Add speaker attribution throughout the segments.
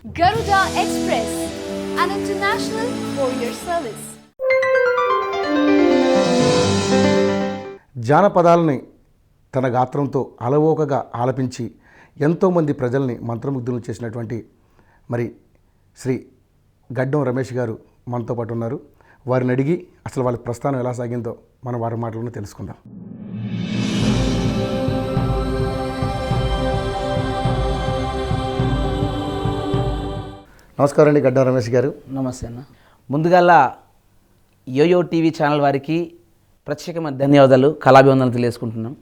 Speaker 1: Garuda Express, an international courier service.
Speaker 2: జానపదాలని తన గాత్రంతో అలవోకగా ఆలపించి ఎంతోమంది ప్రజల్ని మంత్రముగ్ధులు చేసినటువంటి మరి శ్రీ గడ్డం రమేష్ గారు మనతో పాటు ఉన్నారు. వారిని అడిగి అసలు వాళ్ళ ప్రస్థానం ఎలా సాగిందో మనం వారి మాటలను తెలుసుకుందాం. నమస్కారం అండి గడ్డం రమేష్ గారు.
Speaker 3: నమస్తే అన్న. ముందుగా యోయో టీవీ ఛానల్ వారికి ప్రత్యేకమైన ధన్యవాదాలు, కళాభివందనలు తెలియజేసుకుంటున్నాం.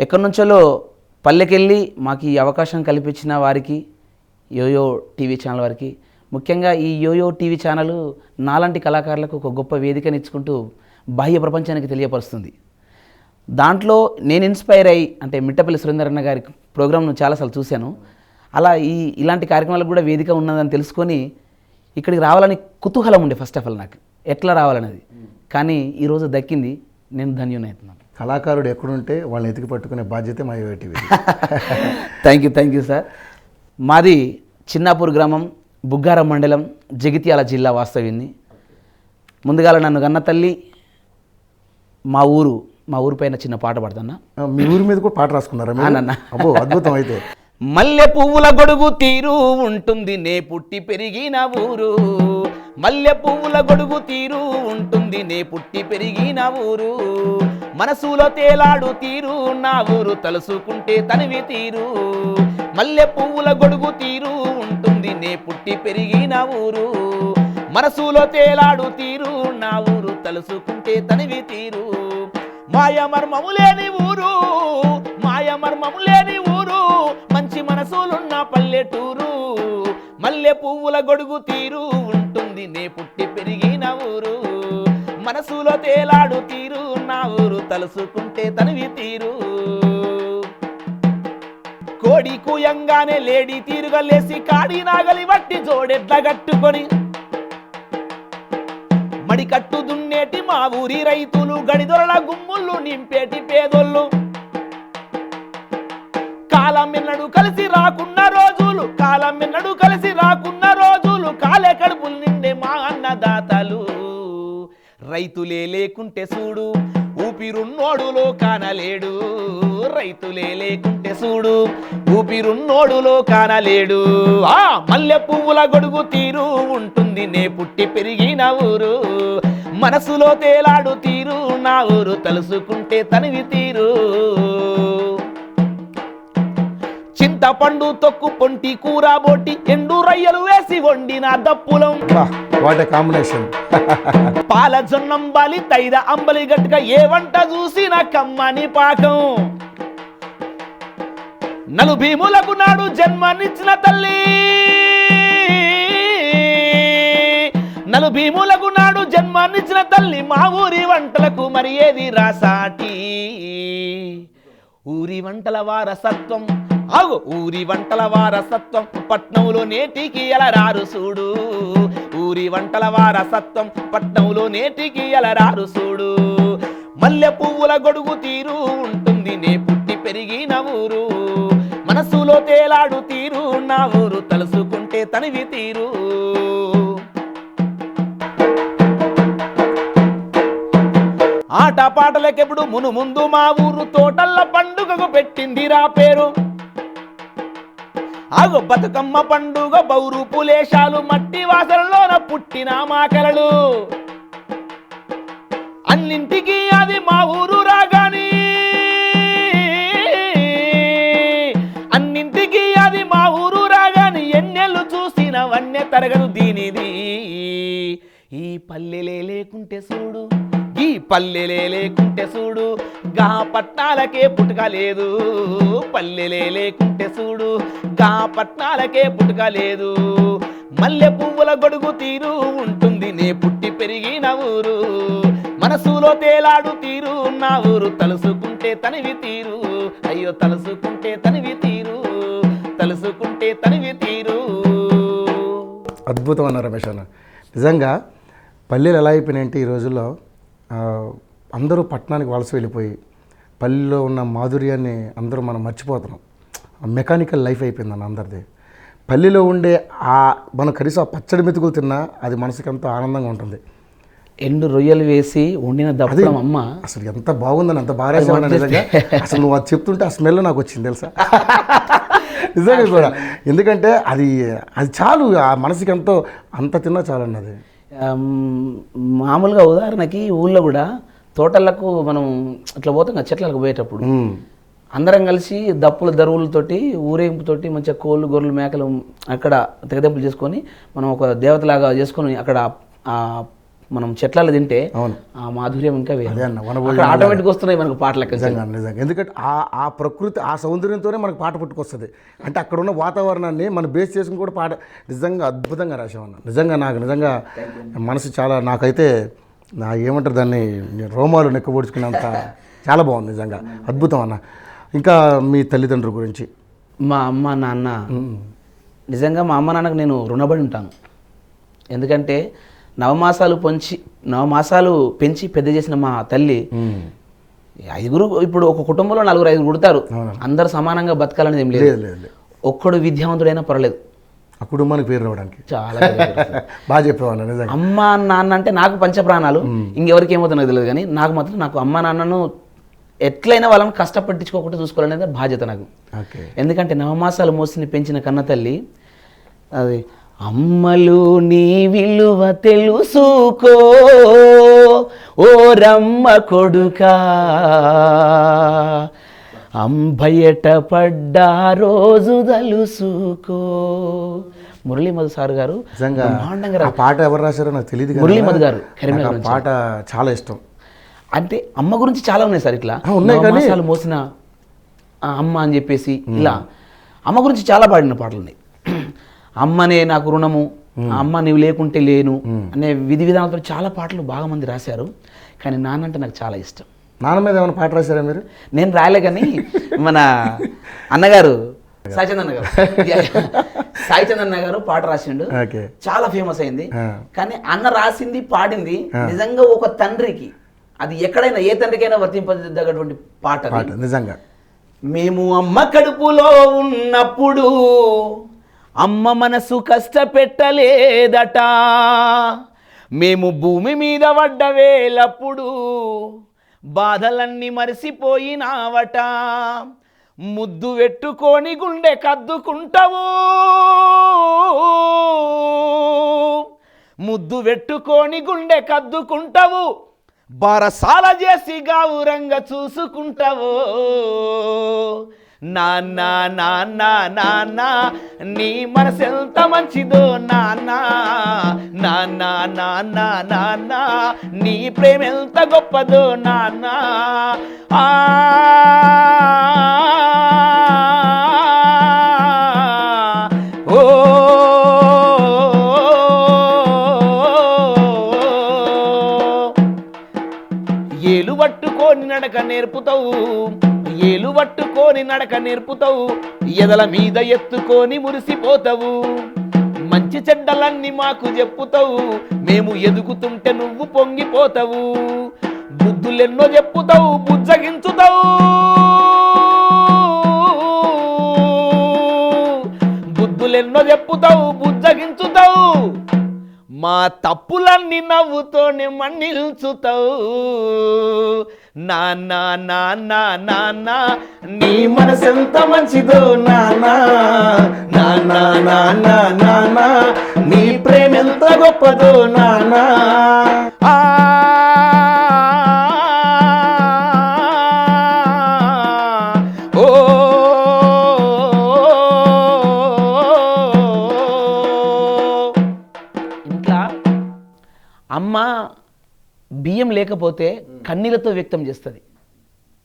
Speaker 3: ఎక్కడి నుంచో పల్లెకెళ్ళి మాకు ఈ అవకాశం కల్పించిన వారికి, యోయో టీవీ ఛానల్ వారికి, ముఖ్యంగా ఈ యోయో టీవీ ఛానల్ నాలాంటి కళాకారులకు ఒక గొప్ప వేదికనిచ్చుకుంటూ బాహ్య ప్రపంచానికి తెలియపరుస్తుంది. దాంట్లో నేను ఇన్స్పైర్ అయ్యి, అంటే మిట్టపల్లి సురేందరన్న గారి ప్రోగ్రామ్ను చాలాసార్లు చూశాను. అలా ఇలాంటి కార్యక్రమాలకు కూడా వేదిక ఉన్నదని తెలుసుకొని ఇక్కడికి రావాలని కుతూహలం ఉండే ఫస్ట్ ఆఫ్ ఆల్ నాకు ఎట్లా రావాలనేది. కానీ ఈరోజు దక్కింది, నేను ధన్యునవుతున్నాను.
Speaker 2: కళాకారుడు ఎక్కడుంటే వాళ్ళని ఎతికి పట్టుకునే బాధ్యత మా YoYo TV.
Speaker 3: Thank you sir. మాది చిన్నాపూర్ గ్రామం, బుగ్గారం మండలం, జగిత్యాల జిల్లా వాస్తవ్యుని. ముందుగా నన్ను గన్న తల్లి, మా ఊరు పైన చిన్న పాట పాడుతున్నా.
Speaker 2: మీ ఊరి మీద కూడా పాట రాసుకున్నారా? అబ్బో, అద్భుతం. అయితే
Speaker 3: మల్లె పువ్వుల గొడుగు తీరు ఉంటుంది నే పుట్టి పెరిగిన ఊరు, మల్లె పువ్వుల గొడుగు తీరు ఉంటుంది నే పుట్టి పెరిగిన ఊరు, మనసులో తేలాడు తీరు నా ఊరు తలుసుకుంటే తనివి తీరు, మల్లె పువ్వుల గొడుగు తీరు ఉంటుంది నే పుట్టి పెరిగిన ఊరు, మనసులో తేలాడు తీరు నా ఊరు తలుసుకుంటే తనివి తీరు, మాయమర్మము లేని ఊరు, మాయమర్మము లేని ఊరు, మంచి మనసులున్న పల్లెటూరు, మల్లె పువ్వుల గొడుగు తీరు ఉంటుంది నే పుట్టి పెరిగిన ఊరు, మనసులో తేలాడు తీరు నా ఊరు తలుసుకుంటే తనివి తీరు, కోడి కూయంగానే లేడీ తీరుగా లేసి కాడి నాగలి వట్టి జోడెడ్ల గట్టుకొని మడికట్టు దున్నేటి మా ఊరి రైతులు, గడిదొరల గుమ్ముళ్ళు నింపేటి పేదోళ్ళు, కాలమెన్నడు కలిసి రాకున్న రోజులు, కాలమెన్నడు కలిసి రాకున్న రోజులు, కాలే కడుపులు నిండే మా అన్నదాతలు, రైతులే లేకుంటే చూడు ఊపిరున్నోడులో కానలేడు, రైతులే లేకుంటే చూడు ఊపిరున్నోడులో కానలేడు, ఆ మల్లె పువ్వుల గొడుగు తీరు ఉంటుంది నే పుట్టి పెరిగిన ఊరు, మనసులో తేలాడు తీరు నా ఊరు తలుసుకుంటే తనివి తీరు, చింతపండు తొక్కు పొంటి కూర బోటి ఎండు రొయ్యలు వేసి వండిన దప్పులం,
Speaker 2: వాట్ ఏ కాంబినేషన్,
Speaker 3: పాల జొన్నం బాలి తైద అంబలి గట్టుగా ఏ వంట చూసిన కమ్మని పాకం, నలు భీములకు నాడు జన్మనిచ్చిన తల్లి, నలు భీములకు నాడు జన్మనిచ్చిన తల్లి, మా ఊరి వంటలకు మరి ఏది రాసాటి, ఊరి వంటల వారసత్వం ఆగు ఊరి వంటల వారసత్వం పట్నంలో నేటికి ఎలరారు చూడు, ఊరి వంటల వారసత్వం పట్నంలో నేటికి ఎలరారు చూడు, మల్లె పువ్వుల గొడుగు తీరు ఉంటుంది నే పుట్టి పెరిగిన ఊరు, మనసులో తేలాడు తీరు నా ఊరు తలుసుకుంటే తనివి తీరు, ఆట పాటలకెప్పుడు ముందు మా ఊరు తోటల్ల పండుగకు పెట్టింది రా పేరు, ఆగు బతుకమ్మ పండుగ బౌరు పులేశాలు మట్టి వాసనలోన పుట్టిన మాకలలు, అన్నింటికి అది మా ఊరు రాగాని, అన్నింటికి అది మా ఊరు రాగాని, ఎన్నెళ్ళు చూసిన వన్య తరగదు దీనిది, ఈ పల్లెలే లేకుంటే చూడు, ఈ పల్లెలే లేకుంటే చూడు గా పట్నాలకే పుట్టుక లేదు, పల్లెలే లేకుంటే చూడు గా పట్నాలకే పుట్టుక లేదు, మల్లె పువ్వుల గొడుగు తీరు ఉంటుంది నే పుట్టి పెరిగిన ఊరు, మనసులో తేలాడు తీరు నా ఊరు తలుసుకుంటే తనివి తీరు, అయ్యో తలుసుకుంటే తనివి తీరు, తలుసుకుంటే తనివి తీరు.
Speaker 2: అద్భుతం అన్నారు రమేష్ అన్న. నిజంగా పల్లెలు ఎలా అయిపోయినాయంటే ఈ రోజుల్లో అందరూ పట్టణానికి వలస వెళ్ళిపోయి పల్లెలో ఉన్న మాధుర్యాన్ని అందరూ మనం మర్చిపోతున్నాం. మెకానికల్ లైఫ్ అయిపోయిందన్న అందరిది. పల్లెలో ఉండే మనం కనీసం ఆ పచ్చడి మెతుకులు తిన్నా అది మనసుకి ఎంతో ఆనందంగా ఉంటుంది.
Speaker 3: ఎండు రొయ్యలు వేసి వండిన దప్పడం అమ్మ
Speaker 2: అసలు ఎంత బాగుందని, అంత బాగా రాసేవాడిని నిజంగా. అసలు నువ్వు అది చెప్తుంటే ఆ స్మెల్ నాకు వచ్చింది తెలుసా. నిజంగా కూడా, ఎందుకంటే అది చాలు ఆ మనసుకి ఎంతో, అంత తిన్నా చాలు అన్నది.
Speaker 3: మామూలుగా ఉదాహరణకి ఊళ్ళో కూడా తోటలకు మనం అట్లా పోతాం కదా, చెట్లకు పోయేటప్పుడు అందరం కలిసి దప్పుల దరువులతోటి ఊరేగింపుతోటి మంచిగా కోళ్ళు గొర్రెలు మేకలు అక్కడ తెగదెంపులు చేసుకొని మనం ఒక దేవతలాగా చేసుకొని అక్కడ మనం చెట్లలో తింటే ఆ మాధుర్యం ఇంకా ఆటోమేటిక్ వస్తున్నాయి మనకు పాటలకు.
Speaker 2: నిజంగా నిజంగా, ఎందుకంటే ఆ ప్రకృతి ఆ సౌందర్యంతోనే మనకు పాట పుట్టుకొస్తుంది. అంటే అక్కడ ఉన్న వాతావరణాన్ని మనం బేస్ చేసుకుని కూడా పాట నిజంగా అద్భుతంగా రాసామన్న. నిజంగా నాకు నిజంగా మనసు చాలా, నాకైతే ఏమంటారు దాన్ని, రోమాలు నెక్కబొడుచుకున్నంత చాలా బాగుంది నిజంగా, అద్భుతం అన్న. ఇంకా మీ తల్లిదండ్రుల గురించి?
Speaker 3: మా అమ్మ నాన్న, నిజంగా మా అమ్మ నాన్నకు నేను రుణపడి ఉంటాను. ఎందుకంటే నవమాసాలు పెంచి పెద్ద చేసిన మా తల్లి, ఐదుగురు, ఇప్పుడు ఒక కుటుంబంలో 4-5 పుడతారు, అందరూ సమానంగా బతకాలనేది ఏం లేదు. ఒక్కడు విద్యావంతుడైనా పర్లేదు
Speaker 2: ఆ కుటుంబానికి పేరు రావడానికి.
Speaker 3: చాలా
Speaker 2: బాగా చెప్పేవాళ్ళు నిజంగా.
Speaker 3: అమ్మ నాన్న అంటే నాకు పంచప్రాణాలు, ఇంకెవరికి ఏమవుతుందో తెలియదు కానీ నాకు అమ్మ నాన్నను ఎట్లయినా వాళ్ళని కష్టపట్టించుకోకుండా చూసుకోవాలనేది బాధ్యత నాకు. ఎందుకంటే 9 మాసాలు మోసిని పెంచిన కన్న తల్లి, అది అమ్మలు నీ విలువ తెలుసుకో ఓ రమ్మ కొడుకా, అంబయట పడ్డా రోజు తలుసుకో. మురళీ మధు సార్ గారు
Speaker 2: పాట ఎవరు రాశారో నాకు తెలియదు.
Speaker 3: మురళీ మధు గారు కరీంనగర్
Speaker 2: పాట చాలా ఇష్టం.
Speaker 3: అంటే అమ్మ గురించి చాలా ఉన్నాయి సార్, ఇట్లా 9 మాసాలు మోసిన అమ్మ అని చెప్పేసి ఇలా అమ్మ గురించి చాలా పాడిన పాటలు ఉన్నాయి. అమ్మనే నాకు రుణము, అమ్మ నీవు లేకుంటే లేను అనే విధి విధానాలతో చాలా పాటలు బాగా మంది రాశారు. కానీ నాన్న అంటే నాకు చాలా ఇష్టం.
Speaker 2: నాన్న మీద ఏమైనా పాట రాశారా మీరు?
Speaker 3: నేను రాయలే, కానీ మన అన్నగారు సాయి చందన్న గారు పాట రాసిండు, చాలా ఫేమస్ అయింది. కానీ అన్న రాసింది పాడింది నిజంగా ఒక తండ్రికి, అది ఎక్కడైనా ఏ తండ్రికైనా వర్తింపదగ్గటువంటి పాట
Speaker 2: నిజంగా.
Speaker 3: మేము అమ్మ కడుపులో ఉన్నప్పుడు అమ్మ మనసు కష్టపెట్టలేదట, మేము భూమి మీద పడ్డ వేలప్పుడు బాధలన్నీ మరిసిపోయినావట, ముద్దు పెట్టుకొని గుండె కద్దుకుంటావు, ముద్దు పెట్టుకొని గుండె కద్దుకుంటావు, బారసాల చేసి గావురంగా చూసుకుంటావు. నాన్న నాన్న నాన్న నీ మనసెంత మంచిదో నాన్న, నాన్న నాన్న నాన్న నీ ప్రేమ ఎంత గొప్పదో నాన్న. ఓ ఏలు పట్టుకొని నడక నేర్పుతావు, ఏలు పట్టుకొని నడక నేర్పుతావు, ఎదల మీద ఎత్తుకొని మురిసిపోతావు, మంచి చెడ్డలన్నీ మాకు చెప్పుతావు, మేము ఎదుగుతుంటే నువ్వు పొంగిపోతావు, బుద్ధులెన్నో చెప్పుతావు బుజ్జగించుతావు, బుద్ధులెన్నో చెప్పుతావు బుజ్జగించుతావు, మా తప్పులన్నీ నవ్వుతోనే మన్నిల్చుతావు. నాన్న నాన్న నాన్న నీ మనసెంత మంచిదో నాన్న, నాన్న నాన్న నాన్న నీ ప్రేమ ఎంత గొప్పదో నాన్న. అమ్మ బియ్యం లేకపోతే కన్నీళ్లతో వ్యక్తం చేస్తుంది,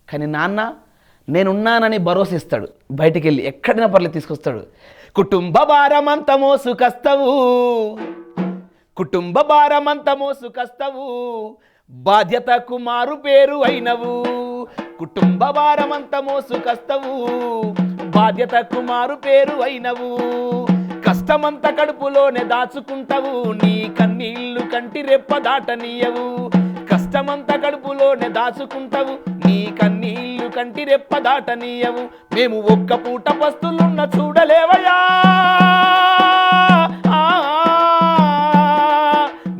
Speaker 3: కానీ నాన్న నేనున్నానని భరోసా ఇస్తాడు, బయటికి వెళ్ళి ఎక్కడైనా పర్లేదు తీసుకొస్తాడు. కుటుంబ భారమంత మోసుకస్తావు, కుటుంబ భారమంత మోసుకస్తావు, బాధ్యతకు మారు పేరు అయినవు, కుటుంబ భారమంత మోసుకస్తావు, బాధ్యతకు మారు పేరు అయినవు, కష్టమంత కడుపులోనే దాచుకుంటావు, నీ కన్నీళ్లు కంటి రెప్ప దాటనీయవు, కష్టమంతా కడుపులోనే దాచుకుంటావు, నీ కన్నీళ్లు కంటి రెప్ప దాటనీయవు. మేము ఒక్క పూట పస్తులున్న చూడలేవయ్యా,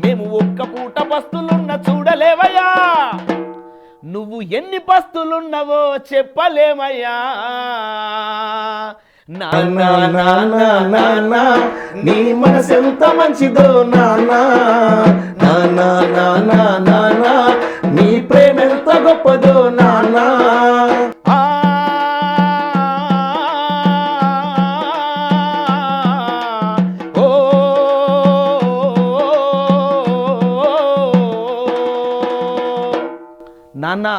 Speaker 3: మేము ఒక్క పూట పస్తులున్న చూడలేవయ్యా. నువ్వు ఎన్ని పస్తులున్నవో చెప్పలేమయ్యా. నాన్నా నాన్నా నాన్నా నీ మనసెంత మంచిదో నాన్నా, నాన్నా నాన్నా నాన్నా నీ ప్రేమ ఎంత గొప్పదో నాన్నా. నాన్న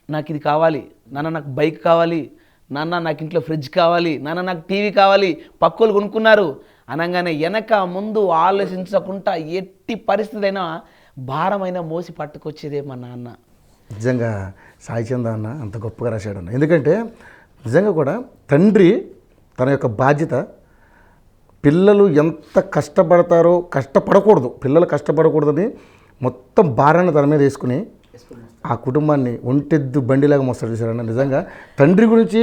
Speaker 3: నాకు ఇది కావాలి, నాన్న నాకు బైక్ కావాలి, నాన్న నాకు ఇంట్లో ఫ్రిడ్జ్ కావాలి, నాన్న నాకు టీవీ కావాలి, పక్కోళ్ళు కొనుక్కున్నారు అనగానే వెనక ముందు ఆలోచించకుండా ఎట్టి పరిస్థితి అయినా భారమైన మోసి పట్టుకొచ్చేదే మా నాన్న.
Speaker 2: నిజంగా సాయి చంద అన్న అంత గొప్పగా రాశాడన్న. ఎందుకంటే నిజంగా కూడా తండ్రి తన యొక్క బాధ్యత, పిల్లలు ఎంత కష్టపడతారో, కష్టపడకూడదు, పిల్లలు కష్టపడకూడదని మొత్తం భారాన్ని తన మీద వేసుకుని ఆ కుటుంబాన్ని ఒంటెద్దు బండిలాగా మోస్తాడు చూసారన్న. నిజంగా తండ్రి గురించి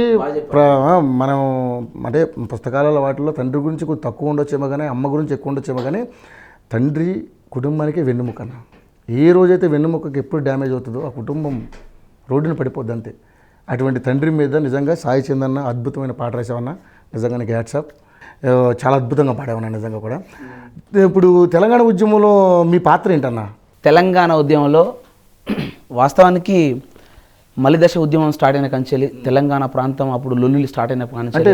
Speaker 2: మనం అంటే పుస్తకాలలో వాటిలో తండ్రి గురించి కొంచెం తక్కువ ఉండొచ్చేమో కానీ, అమ్మ గురించి ఎక్కువ ఉండొచ్చేమో కానీ, తండ్రి కుటుంబానికి వెన్నుముక అన్న. ఏ రోజైతే వెన్నుముకకి ఎప్పుడు డ్యామేజ్ అవుతుందో ఆ కుటుంబం రోడ్డున పడిపోద్ది అంతే. అటువంటి తండ్రి మీద నిజంగా సాయి చందన్న అద్భుతమైన పాట రాసావన్న. నిజంగా నీకు హ్యాట్సాప్, చాలా అద్భుతంగా పాడావన్నా నిజంగా కూడా. ఇప్పుడు తెలంగాణ ఉద్యమంలో మీ పాత్ర ఏంటన్నా?
Speaker 3: తెలంగాణ ఉద్యమంలో వాస్తవానికి మలిదశ ఉద్యమం స్టార్ట్ అయిన కంచెలి తెలంగాణ ప్రాంతం అప్పుడు లొల్లులు స్టార్ట్ అయిన
Speaker 2: అంటే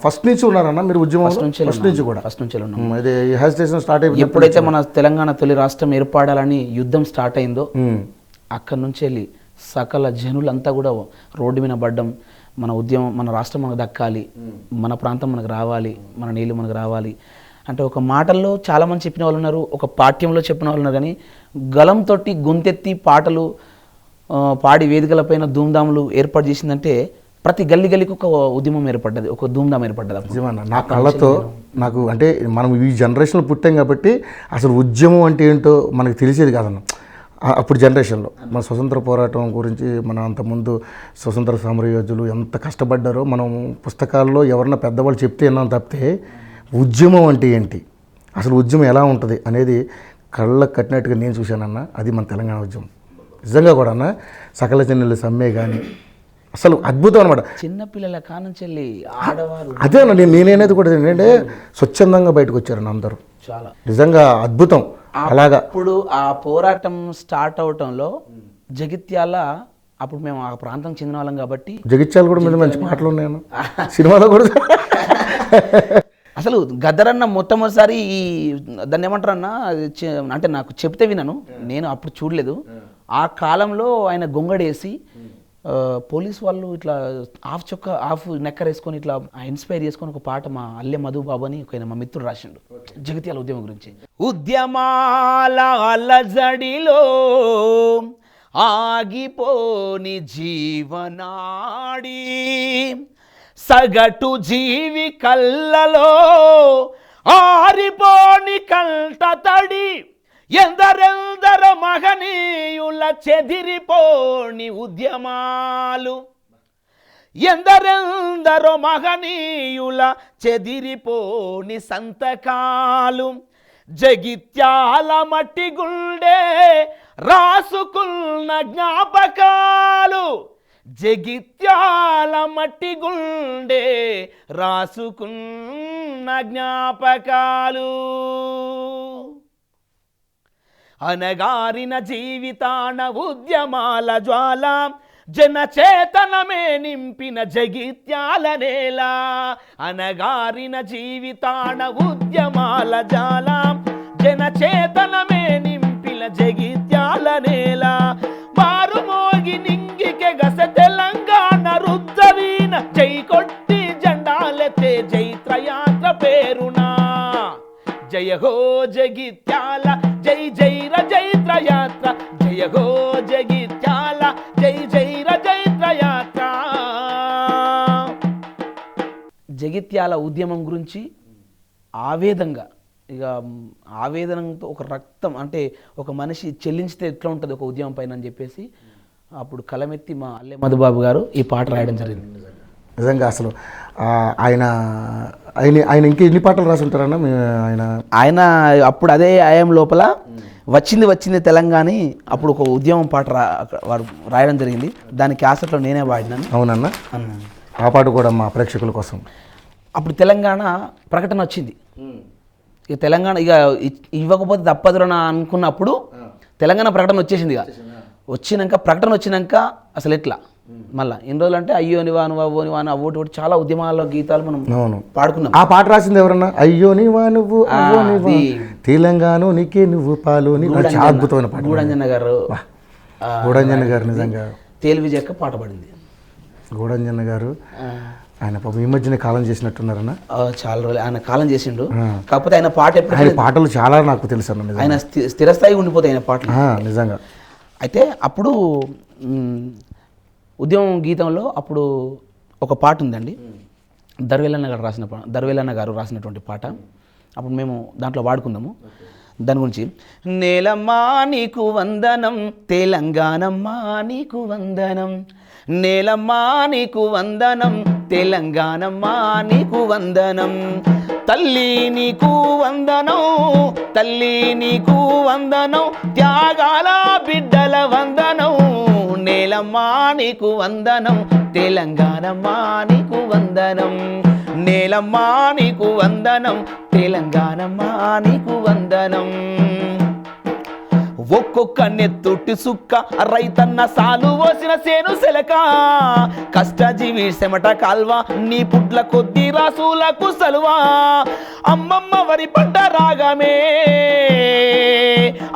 Speaker 2: ఫస్ట్ నుంచి ఉన్నారన్న మీరు ఉద్యమం?
Speaker 3: ఫస్ట్ నుంచి ఉన్నాం.
Speaker 2: ఇది హెజిటేషన్ స్టార్ట్ అయిపోయింది
Speaker 3: ఎప్పుడైతే మన తెలంగాణ తొలి రాష్ట్రం ఏర్పడాలని యుద్ధం స్టార్ట్ అయిందో అక్కడి నుంచి వెళ్ళి సకల జనులంతా కూడా రోడ్డు మీద పడ్డం, మన ఉద్యమం, మన రాష్ట్రం మనకు దక్కాలి, మన ప్రాంతం మనకు రావాలి, మన నీళ్ళు మనకు రావాలి అంటే ఒక మాటల్లో చాలామంది చెప్పిన వాళ్ళు ఉన్నారు, ఒక పాఠ్యంలో చెప్పిన వాళ్ళు ఉన్నారు. కానీ గలంతో గొంతెత్తి పాటలు పాడి వేదికలపైన ధూమ్ధాములు ఏర్పాటు చేసిందంటే ప్రతి గల్లి గల్లికి ఒక ఉద్యమం ఏర్పడ్డది, ఒక ధూమ్ధాం ఏర్పడ్డది.
Speaker 2: నిజమన్నా, నా కళ్ళతో నాకు అంటే మనం ఈ జనరేషన్లో పుట్టాం కాబట్టి అసలు ఉద్యమం అంటే ఏంటో మనకు తెలిసేది కాదన్న. అప్పుడు జనరేషన్లో మన స్వతంత్ర పోరాటం గురించి, మన అంతకుముందు స్వతంత్ర సమరయోధులు ఎంత కష్టపడ్డారో మనం పుస్తకాల్లో ఎవరన్నా పెద్దవాళ్ళు చెప్తే విన్నాం తప్పితే ఉద్యమం అంటే ఏంటి, అసలు ఉద్యమం ఎలా ఉంటుంది అనేది కళ్ళకు కట్టినట్టుగా నేను చూశానన్న. అది మన తెలంగాణ ఉద్యమం నిజంగా కూడా అన్న. సకల చెన్నెళ్ళు సమ్మె కానీ అసలు అద్భుతం అనమాట.
Speaker 3: చిన్నపిల్లల కానుంచెల్లి ఆడవారు
Speaker 2: అదే అన్న నేనేది కూడా ఏంటంటే స్వచ్ఛందంగా బయటకు వచ్చారన్న అందరూ.
Speaker 3: చాలా
Speaker 2: నిజంగా అద్భుతం. అలాగా
Speaker 3: ఇప్పుడు ఆ పోరాటం స్టార్ట్ అవటంలో జగిత్యాల, అప్పుడు మేము ఆ ప్రాంతం చెందిన వాళ్ళం కాబట్టి
Speaker 2: జగిత్యాల కూడా మీద మంచి పాటలు ఉన్నాయన్న సినిమాలో కూడా.
Speaker 3: అసలు గద్దరన్న మొట్టమొదటిసారి ఈ దాన్ని ఏమంటారు అన్న, అంటే నాకు చెప్తే వినను, నేను అప్పుడు చూడలేదు. ఆ కాలంలో ఆయన గొంగడేసి పోలీస్ వాళ్ళు ఇట్లా హాఫ్ నెక్కర్ వేసుకొని ఇట్లా ఇన్స్పైర్ చేసుకొని ఒక పాట మా అల్లె మధుబాబు అని ఒక మా మిత్రుడు రాసిండు జగిత్యాల ఉద్యమం గురించి. ఉద్యమాల అలజడిలో ఆగిపోని జీవనాడి, సగటు జీవి కళ్ళలో ఆరిపోని కంట తడి, ఎందరెందరో మహనీయుల చెదిరిపోని ఉద్యమాలు, ఎందరెందరో మహనీయుల చెదిరిపోని సంతకాలు, జగిత్యాల మట్టి గుండె రాసుకున్న జ్ఞాపకాలు, జగిత్యాల మట్టి గుండె రాసుకున్న జ్ఞాపకాలు. అనగారిన జీవితాన ఉద్యమాల జ్వాల, జనచేతనమే నింపిన జగిత్యాల నేల. అనగారిన జీవితాన ఉద్యమాల జ్వాల, జనచేతనమే నింపిన జగిత్యాల నేల. మారుమోగి నింగికె గస తెలంగాణ రుద్రవీణ, జై కొట్టి జెండాలెత్తే జైత్రయాత్ర పేరునా. జయ హో జగిత్యాల, జై జైర జైత్రయాత్ర, జయ హో జగిత్యాల, జై జైర జైత్రయాత్ర. జగిత్యాల ఉద్యమం గురించి ఆవేదంగా ఇక ఆవేదనతో ఒక రక్తం అంటే ఒక మనిషి చెల్లించితే ఎట్లా ఉంటుంది ఒక ఉద్యమం పైన అని చెప్పేసి అప్పుడు కలమెత్తి మా అల్లె మధుబాబు గారు ఈ పాట రాయడం జరిగింది.
Speaker 2: నిజంగా అసలు ఆయన ఆయన ఆయన ఇంకా ఎన్ని పాటలు రాసి ఉంటారన్న
Speaker 3: ఆయన అప్పుడు అదే ఆయం లోపల వచ్చింది తెలంగాణ అప్పుడు ఒక ఉద్యమం పాట వారు రాయడం జరిగింది. దాని క్యాసెట్లో నేనే వాడినాను.
Speaker 2: అవునన్నా, ఆ పాట కూడా మా ప్రేక్షకుల కోసం.
Speaker 3: అప్పుడు తెలంగాణ ప్రకటన వచ్చింది. ఇక తెలంగాణ ఇక ఇవ్వకపోతే తప్పదురని అనుకున్నప్పుడు తెలంగాణ ప్రకటన వచ్చేసింది. ఇక ప్రకటన వచ్చినాక అసలు ఎట్లా మళ్ళీ ఎన్ని రోజులు అంటే అయ్యో నివా నువ్వు అవ్వో నివా అవ్వటి ఒకటి చాలా ఉద్యమాల్లో గీతాలు మనం పాడుకున్నాం.
Speaker 2: ఆ పాట రాసింది ఎవరన్నా? అయ్యో నివా నువ్వు తెలంగాణ నీకే నువ్వు పాలు. అద్భుతమైన పాట.
Speaker 3: గూడంజన్న గారు
Speaker 2: నిజంగా
Speaker 3: తేలివి చెక్క పాట పడింది.
Speaker 2: గూడంజన్న గారు ఆయన ఈ మధ్యనే కాలం చేసినట్టున్నారన్న.
Speaker 3: చాలా రోజులు ఆయన కాలం చేసిండు. కాకపోతే ఆయన పాట
Speaker 2: ఆయన పాటలు చాలా నాకు తెలుసు అన్న.
Speaker 3: ఆయన స్థిరస్థాయి ఉండిపోతాయి ఆయన పాటలు
Speaker 2: నిజంగా.
Speaker 3: అయితే అప్పుడు ఉద్యమం గీతంలో అప్పుడు ఒక పాట ఉందండి, దర్వేలన్న గారు రాసినటువంటి పాట. అప్పుడు మేము దాంట్లో వాడుకుందాము. దాని గురించి నేలమ్మా నీకు వందనం తెలంగాణమ్మా నీకు వందనం, నేలమ్మా నీకు వందనం తెలంగాణమ్మా నీకు వందనం, తల్లి నీకు వందనం తల్లి నీకు వందనం త్యాగాల బిడ్డల వందనం, నేలమ్మా నీకు వందనం తెలంగాణమ్మా నీకు వందనం, నేలమ్మా నీకు వందనం తెలంగాణమ్మా నీకు వందనం. ఒక్కొక్క నెత్తుటి సుక్క రైతన్న సాలు పోసిన సేను సెలక, కష్టజీవి సెమట కాల్వా నీ పుట్ల కొద్ది రాసులకు సలువా, అమ్మమ్మ వరి పంట రాగమే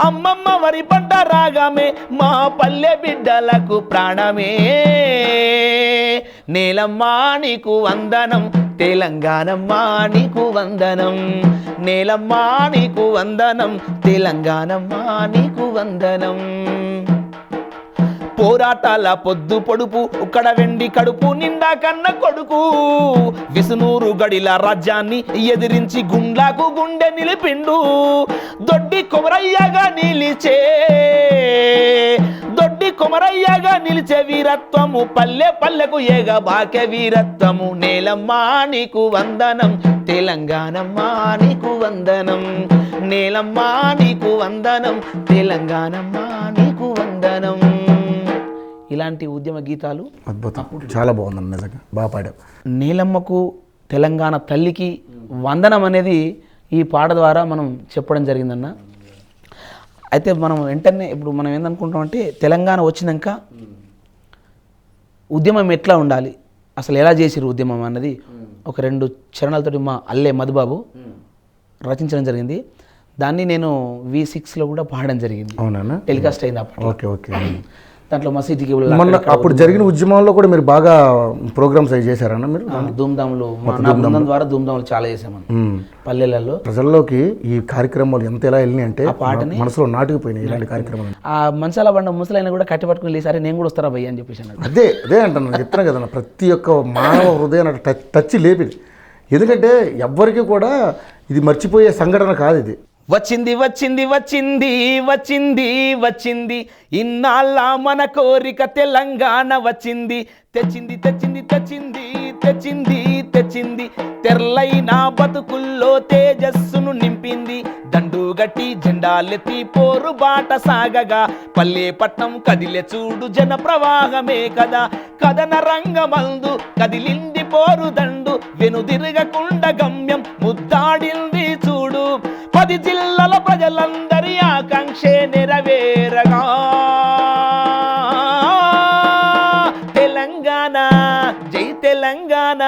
Speaker 3: అమ్మమ్మ వరి పంట రాగమే మా పల్లె బిడ్డలకు ప్రాణమే, నేలమ్మా నీకు వందనం తెలంగాణమ్మా నీకు వందనం, నేలమ్మా నీకు వందనం తెలంగాణమ్మా నీకు వందనం. పోరాటాల పొద్దు పొడుపు ఉక్కడ వెండి కడుపు నిండా కన్న కొడుకు, విసునూరు గడిల రాజ్యాన్ని ఎదిరించి గుండ్లకు గుండె నిలిపిండు, దొడ్డి కొమరయ్యగా నిలిచే వీరత్వము పల్లె పల్లెకు ఏగ బాకె వీరత్వము, నేలమ్మా నీకు వందనం తెలంగాణమ్మా నీకు వందనం, నేలమ్మా నీకు వందనం తెలంగాణమ్మా నీకు వందనం. ఇలాంటి ఉద్యమ గీతాలు
Speaker 2: అద్భుతం, చాలా బాగుంది నిజంగా, బాగా పాడావు.
Speaker 3: నీలమ్మకు తెలంగాణ తల్లికి వందనం అనేది ఈ పాట ద్వారా మనం చెప్పడం జరిగిందన్న. అయితే మనం వెంటనే ఇప్పుడు మనం ఏందనుకుంటామంటే తెలంగాణ వచ్చినాక ఉద్యమం ఎట్లా ఉండాలి, అసలు ఎలా చేసిరు ఉద్యమం అన్నది ఒక 2 చరణాలతోటి మా అల్లె మధుబాబు రచించడం జరిగింది. దాన్ని నేను V6లో కూడా పాడడం జరిగింది.
Speaker 2: అవునా?
Speaker 3: టెలికాస్ట్ అయింది అప్పుడు.
Speaker 2: Okay okay.
Speaker 3: దాంట్లో మసీదుకి
Speaker 2: మొన్న అప్పుడు జరిగిన ఉద్యమంలో కూడా మీరు బాగా ప్రోగ్రామ్స్ అవి చేశారన్న మీరు?
Speaker 3: ధూమ్ధాములు ద్వారా ధూమ్ధాములు చాలా చేసామని పల్లెలలో.
Speaker 2: ప్రజల్లోకి ఈ కార్యక్రమాలు ఎంత ఎలా వెళ్ళినాయి అంటే మనసులో నాటుకుపోయినాయి ఇలాంటి కార్యక్రమాలు.
Speaker 3: ఆ మంచాల బండ ముసలైన కూడా కట్టిపట్టుకుని లేసారి నేను కూడా వస్తారా భయ్య అని చెప్పేసి అన్నాడు.
Speaker 2: అదే అంటాను, చెప్తున్నా కదా, ప్రతి ఒక్క మానవ హృదయాన్ని టచ్ లేపింది. ఎందుకంటే ఎవ్వరికి కూడా ఇది మర్చిపోయే సంఘటన కాదు ఇది.
Speaker 3: వచ్చింది వచ్చింది వచ్చింది వచ్చింది వచ్చింది ఇన్నాళ్ళ మన కోరిక తెలంగాణ వచ్చింది, తెచ్చింది తెచ్చింది తెచ్చింది తెచ్చింది తెచ్చింది తెర్లైన బతుకుల్లో తేజస్సును నింపింది, దండుగట్టి జెండాలెత్తి పోరు బాట సాగగా పల్లె పట్నం కదిలే చూడు జన ప్రవాహమే కదా, కథన రంగమందు కదిలింది పోరు దండు వెనుదిరగకుండా గమ్యం ముద్దాడింది చూడు, 10 జిల్లాల ప్రజలందరి ఆకాంక్షే నెరవేరగా తెలంగాణ జై తెలంగాణ,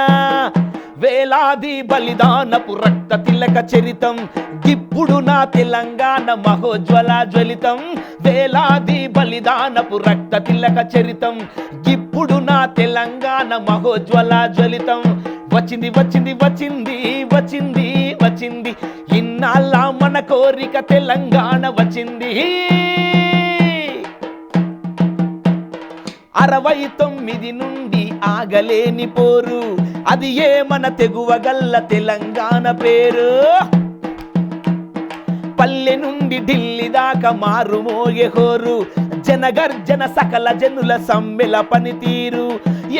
Speaker 3: వేలాది బలిదానపు రక్త తిలక చరితం ఇప్పుడు నా తెలంగాణ మహోజ్వల జ్వలితం, వేలాది బలిదానపు రక్త తిలక చరితం ఇప్పుడు నా తెలంగాణ మహోజ్వల జ్వలితం, వచ్చింది వచ్చింది వచ్చింది వచ్చింది వచ్చింది ఇన్నాళ్ళ మన కోరిక తెలంగాణ వచ్చింది, 69 నుండి ఆగలేని పోరు అది ఏ మన తెగువగల్ల తెలంగాణ పేరు, మారు మోగే హోరు జనగర్జన సకల జనుల సమ్మెల పనితీరు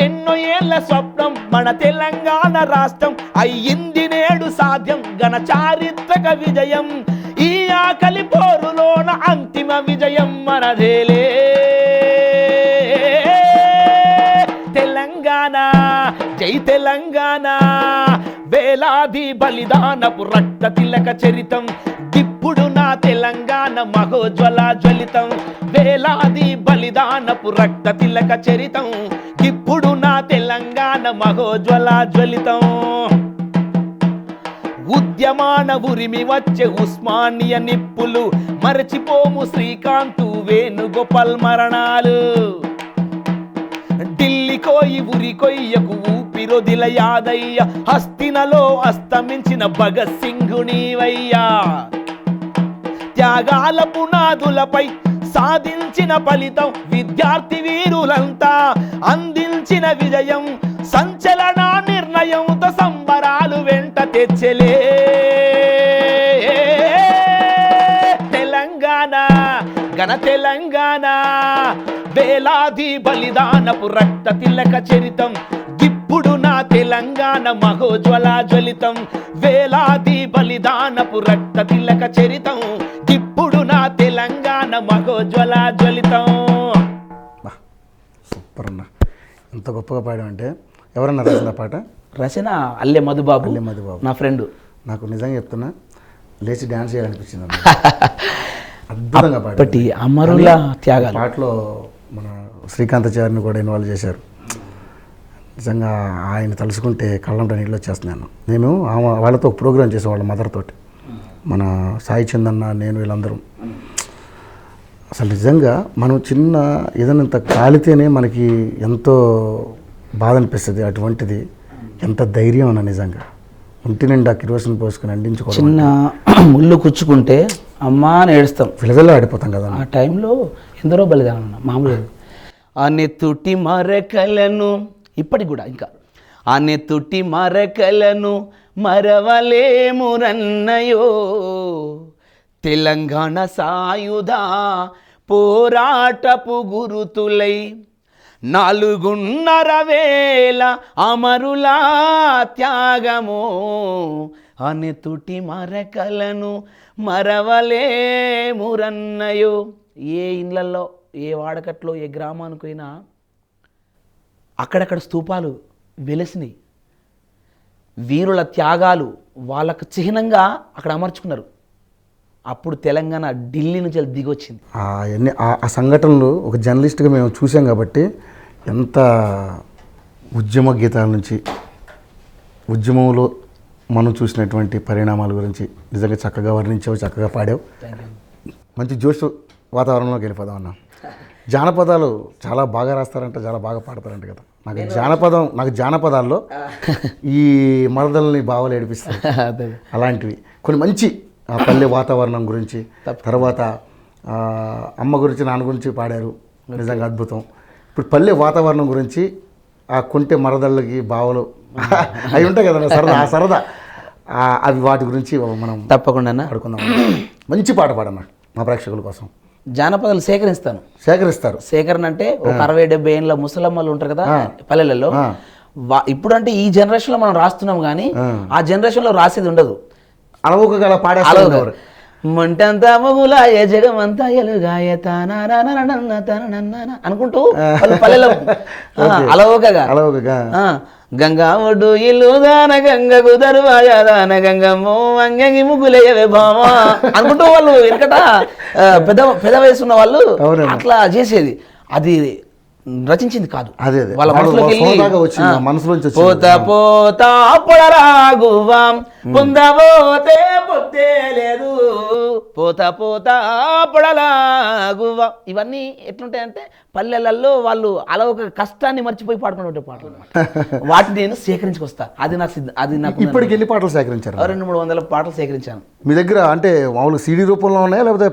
Speaker 3: ఎన్నో ఏళ్ల స్వప్నం మన తెలంగాణ రాష్ట్రం అయ్యింది నేడు సాధ్యం ఘన చారిత్రక విజయం ఈ ఆకలి పోరులోన అంతిమ విజయం మనదేలే తెలంగాణ జై తెలంగాణ వేలాది బలిదానపు రక్త తిలక చరితం ఇప్పుడు నా తెలంగాణ మహోజ్వల జ్వలితం వేలాది బలిదానపు రక్త తిలక చరితం ఇప్పుడు నా తెలంగాణ మహోజ్వల జ్వలితం ఉద్యమాన ఉరిమి వచ్చే ఉస్మానియ నిప్పులు మరచిపోము శ్రీకాంతు వేణుగోపాల్ మరణాలు ఢిల్లీకోయి ఉరికొయ్యకు ఊపిరొదిల యాదయ్య హస్తినలో అస్తమించిన భగత్ సింగునివయ్యా త్యాగాల పునాదులపై సాధించిన ఫలితం విద్యార్థి వీరులంతా అందించిన విజయం సంచలన నిర్ణయంతో సంబరాలు వెంట తెచ్చలే తెలంగాణ ఘన తెలంగాణ వేలాది బలిదానపు రక్త తిలక చరితం ఇప్పుడు నా తెలంగాణ మహోజ్వల జ్వలితం వేలాది బలిదానపు రక్త తిలక చరితం ఇప్పుడు నా తెలంగాణ మహోజ్వల జ్వలితం.
Speaker 2: సూపర్ అన్న, ఎంత గొప్పగా పాడామంటే. ఎవరన్నా రాసిన పాట?
Speaker 3: రచన అల్లె మధుబాబు.
Speaker 2: అల్లె మధుబాబు
Speaker 3: నా ఫ్రెండ్.
Speaker 2: నాకు నిజంగా చెప్తున్నా, లేచి డ్యాన్స్ చేయాలనిపించింది. అద్భుతంగా పాడి
Speaker 3: అమరుల త్యాగాలు
Speaker 2: పాటలో మన శ్రీకాంతాచార్యని కూడా ఇన్వాల్వ్ చేశారు. నిజంగా ఆయన తలుసుకుంటే కళ్ళంట నీళ్ళు వచ్చేస్తున్నాను. నేను వాళ్ళతో ఒక ప్రోగ్రామ్ చేసాం, వాళ్ళ మదర్ తోటి, మన సాయి చందన్న, నేను, వీళ్ళందరం. అసలు నిజంగా మనం చిన్న ఏదైనా కాలితేనే మనకి ఎంతో బాధ అనిపిస్తుంది. అటువంటిది ఎంత ధైర్యం అన్న, నిజంగా ఒంటి నిండా కిరోసిన్ పోసుకుని అందించుకోవడం.
Speaker 3: చిన్న ముళ్ళు కుచ్చుకుంటే అమ్మా అని ఏడుస్తాం,
Speaker 2: విలవిల్లా ఆడిపోతాం కదా.
Speaker 3: ఆ టైంలో ఎందరో బలిదానం మామూలుగా. అనెత్తుటి మరకలను ఇప్పటికి కూడా ఇంకా అనెత్తుటి మరకలను మరవలేమురన్నయో తెలంగాణ సాయుధ పోరాటపు గురుతులై 4.5 అమరుల త్యాగము అనెత్తుటి మరకలను మరవలేమురన్నయో. ఏ ఇండ్లల్లో, ఏ వాడకట్లో, ఏ గ్రామానికి పోయినా అక్కడక్కడ స్తూపాలు వెలిసినాయి. వీరుల త్యాగాలు వాళ్ళకు చిహ్నంగా అక్కడ అమర్చుకున్నారు. అప్పుడు తెలంగాణ ఢిల్లీ నుంచి దిగొచ్చింది.
Speaker 2: ఆ సంఘటనలు ఒక జర్నలిస్ట్గా మేము చూసాం కాబట్టి ఎంత ఉద్యమ గీతాల నుంచి, ఉద్యమంలో మనం చూసినటువంటి పరిణామాల గురించి నిజంగా చక్కగా వర్ణించావు, చక్కగా పాడావు. మంచి జోష్ వాతావరణంలోకి వెళ్ళిపోదాం అన్న. జానపదాలు చాలా బాగా రాస్తారంట, చాలా బాగా పాడతారంట కదా. నాకు జానపదాల్లో ఈ మరదల్ని బావలు ఏడిపిస్తారు, అలాంటివి కొన్ని మంచి పల్లె వాతావరణం గురించి, తర్వాత అమ్మ గురించి, నాన్న గురించి పాడారు. నిజంగా అద్భుతం. ఇప్పుడు పల్లె వాతావరణం గురించి, ఆ కొంటె మరదళ్ళకి బావలు అవి ఉంటాయి కదన్నా, సరదా అవి, వాటి గురించి మనం
Speaker 3: తప్పకుండా
Speaker 2: పాడుకుందాం. మంచి పాట పాడన్నా మా ప్రేక్షకుల కోసం.
Speaker 3: జానపదాలు సేకరిస్తారు. సేకరణ అంటే ఒక 60-70 ఏళ్ళ ముసలమ్మలు ఉంటారు కదా పల్లెలలో. ఇప్పుడు అంటే ఈ జనరేషన్ లో మనం రాస్తున్నాం కానీ ఆ జనరేషన్ లో రాసేది ఉండదు.
Speaker 2: అలవోకగా పాడే
Speaker 3: మంటంతా మొగులాయ జగమంతా ఎలుగాయ అనుకుంటూ పల్లెలో అలవోకగా గంగా ఒడ్డు ఇల్లు దాన గంగకు దరువాయ దాన గంగమ్మో అంగంగి ముగ్గులేయవే భామ అనుకుంటూ వాళ్ళు వెనకట పెద్ద వయసు ఉన్న వాళ్ళు అట్లా చేసేది. అది రచించింది కాదు, వాళ్ళ మనసులోకి పోతా పోతా పొడరాగువా పొందబోతే పొత్తే లేదు పోతా పోతా పొడలాగువా. ఇవన్నీ ఎట్లుంటాయంటే పల్లెలలో వాళ్ళు అలా ఒక కష్టాన్ని మర్చిపోయి పాడుకునే పాటలు అనమాట. వాటిని నేను సేకరించుకొస్తా. అది నాకు
Speaker 2: ఇప్పటికి ఎన్ని పాటలు సేకరించారు?
Speaker 3: 200-300 పాటలు సేకరించాను.
Speaker 2: మీ దగ్గర అంటే మామూలు సీడీ రూపంలో ఉన్నాయా లేకపోతే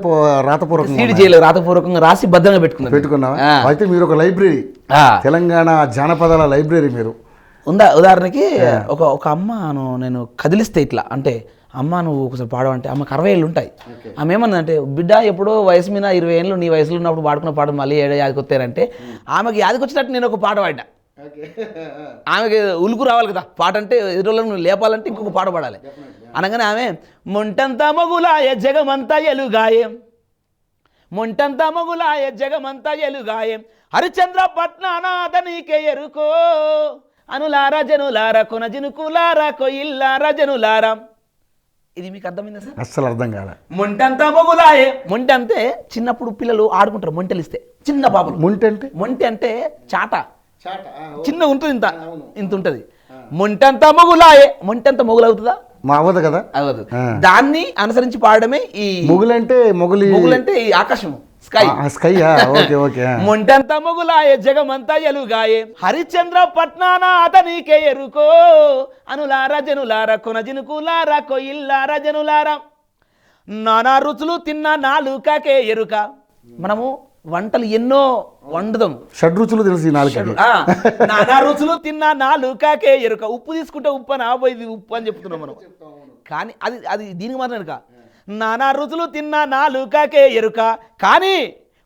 Speaker 2: రాతపూర్వకంగా?
Speaker 3: సీడీ చేయలేదు, రాతపూర్వకంగా రాసి భద్రంగా పెట్టుకున్నా.
Speaker 2: అయితే మీరు ఒక లైబ్రరీ, తెలంగాణ జానపదాల లైబ్రరీ మీరు
Speaker 3: ఉందా? ఉదాహరణకి ఒక అమ్మను నేను కదిలిస్తే ఇట్లా అంటే అమ్మ నువ్వు ఒకసారి పాడవంటే అమ్మకి 60 ఏళ్ళు ఉంటాయి. ఆమె ఏమన్నదంటే బిడ్డ ఎప్పుడో వయసు మీద 20 ఏళ్ళు నీ వయసులో ఉన్నప్పుడు పాడుకున్న పాట మళ్ళీ యాదికొత్తారంటే ఆమెకి యాదికొచ్చినట్టు నేను ఒక పాట పాడా. ఆమెకి ఉలుకు రావాలి కదా పాట అంటే ఎదురోళ్ళను లేపాలంటే ఇంకొక పాట పాడాలి అనగానే ఆమె మొంటంతా మొగులాయ జగమంతా ఎలుగాయం మొంటంతా మొగులాయ జగమంతా ఎలుగాయం హరిచంద్ర పట్నానాథ నీకే ఎరుకో అనులారా జనులారా కొన జినుకులారా కొయిల్లారా జనులారా. ఇది మీకు అర్థమైందా సార్?
Speaker 2: అస్సలు అర్థం కాలే.
Speaker 3: మొంటంతా మొగులాయే. మొంటె అంటే చిన్నప్పుడు పిల్లలు ఆడుకుంటారు మొంటెలు ఇస్తే చిన్న పాపలు. మొంటె అంటే చాట చిన్న ఉంటుంది, ఇంత ఇంత ఉంటుంది. మొంటంతా మొగులాయే. మొంటంతా మొగులు అవుతుందా?
Speaker 2: అవ్వదు కదా.
Speaker 3: అవ్వదు. దాన్ని అనుసరించి పాడడమే ఈ మొగులంటే ఈ ఆకాశము స్కై. మొంటంతా మొగులాయే జగమంతా ఎలుగాయే హరిచంద్ర పట్నానాథ నీకే ఎరుకో అనులారా జనులారా కొన జినుకులారా కొయిల్లారా జనులారా. నానా రుచులు తిన్న నాలుకకే ఎరుక. మనము వంటలు ఎన్నో వండుదాం,
Speaker 2: షడ్రుచులు తెలుసు.
Speaker 3: నానా రుచులు తిన్న నాలుకకే ఎరుక. ఉప్పు తీసుకుంటే ఉప్పు అని ఆపోయింది ఉప్పు అని చెప్తున్నాం మనం, కానీ అది దీనికి మాత్రం ఎరుక. నానా రుచులు తిన్న నాలుకకే ఎరుక కానీ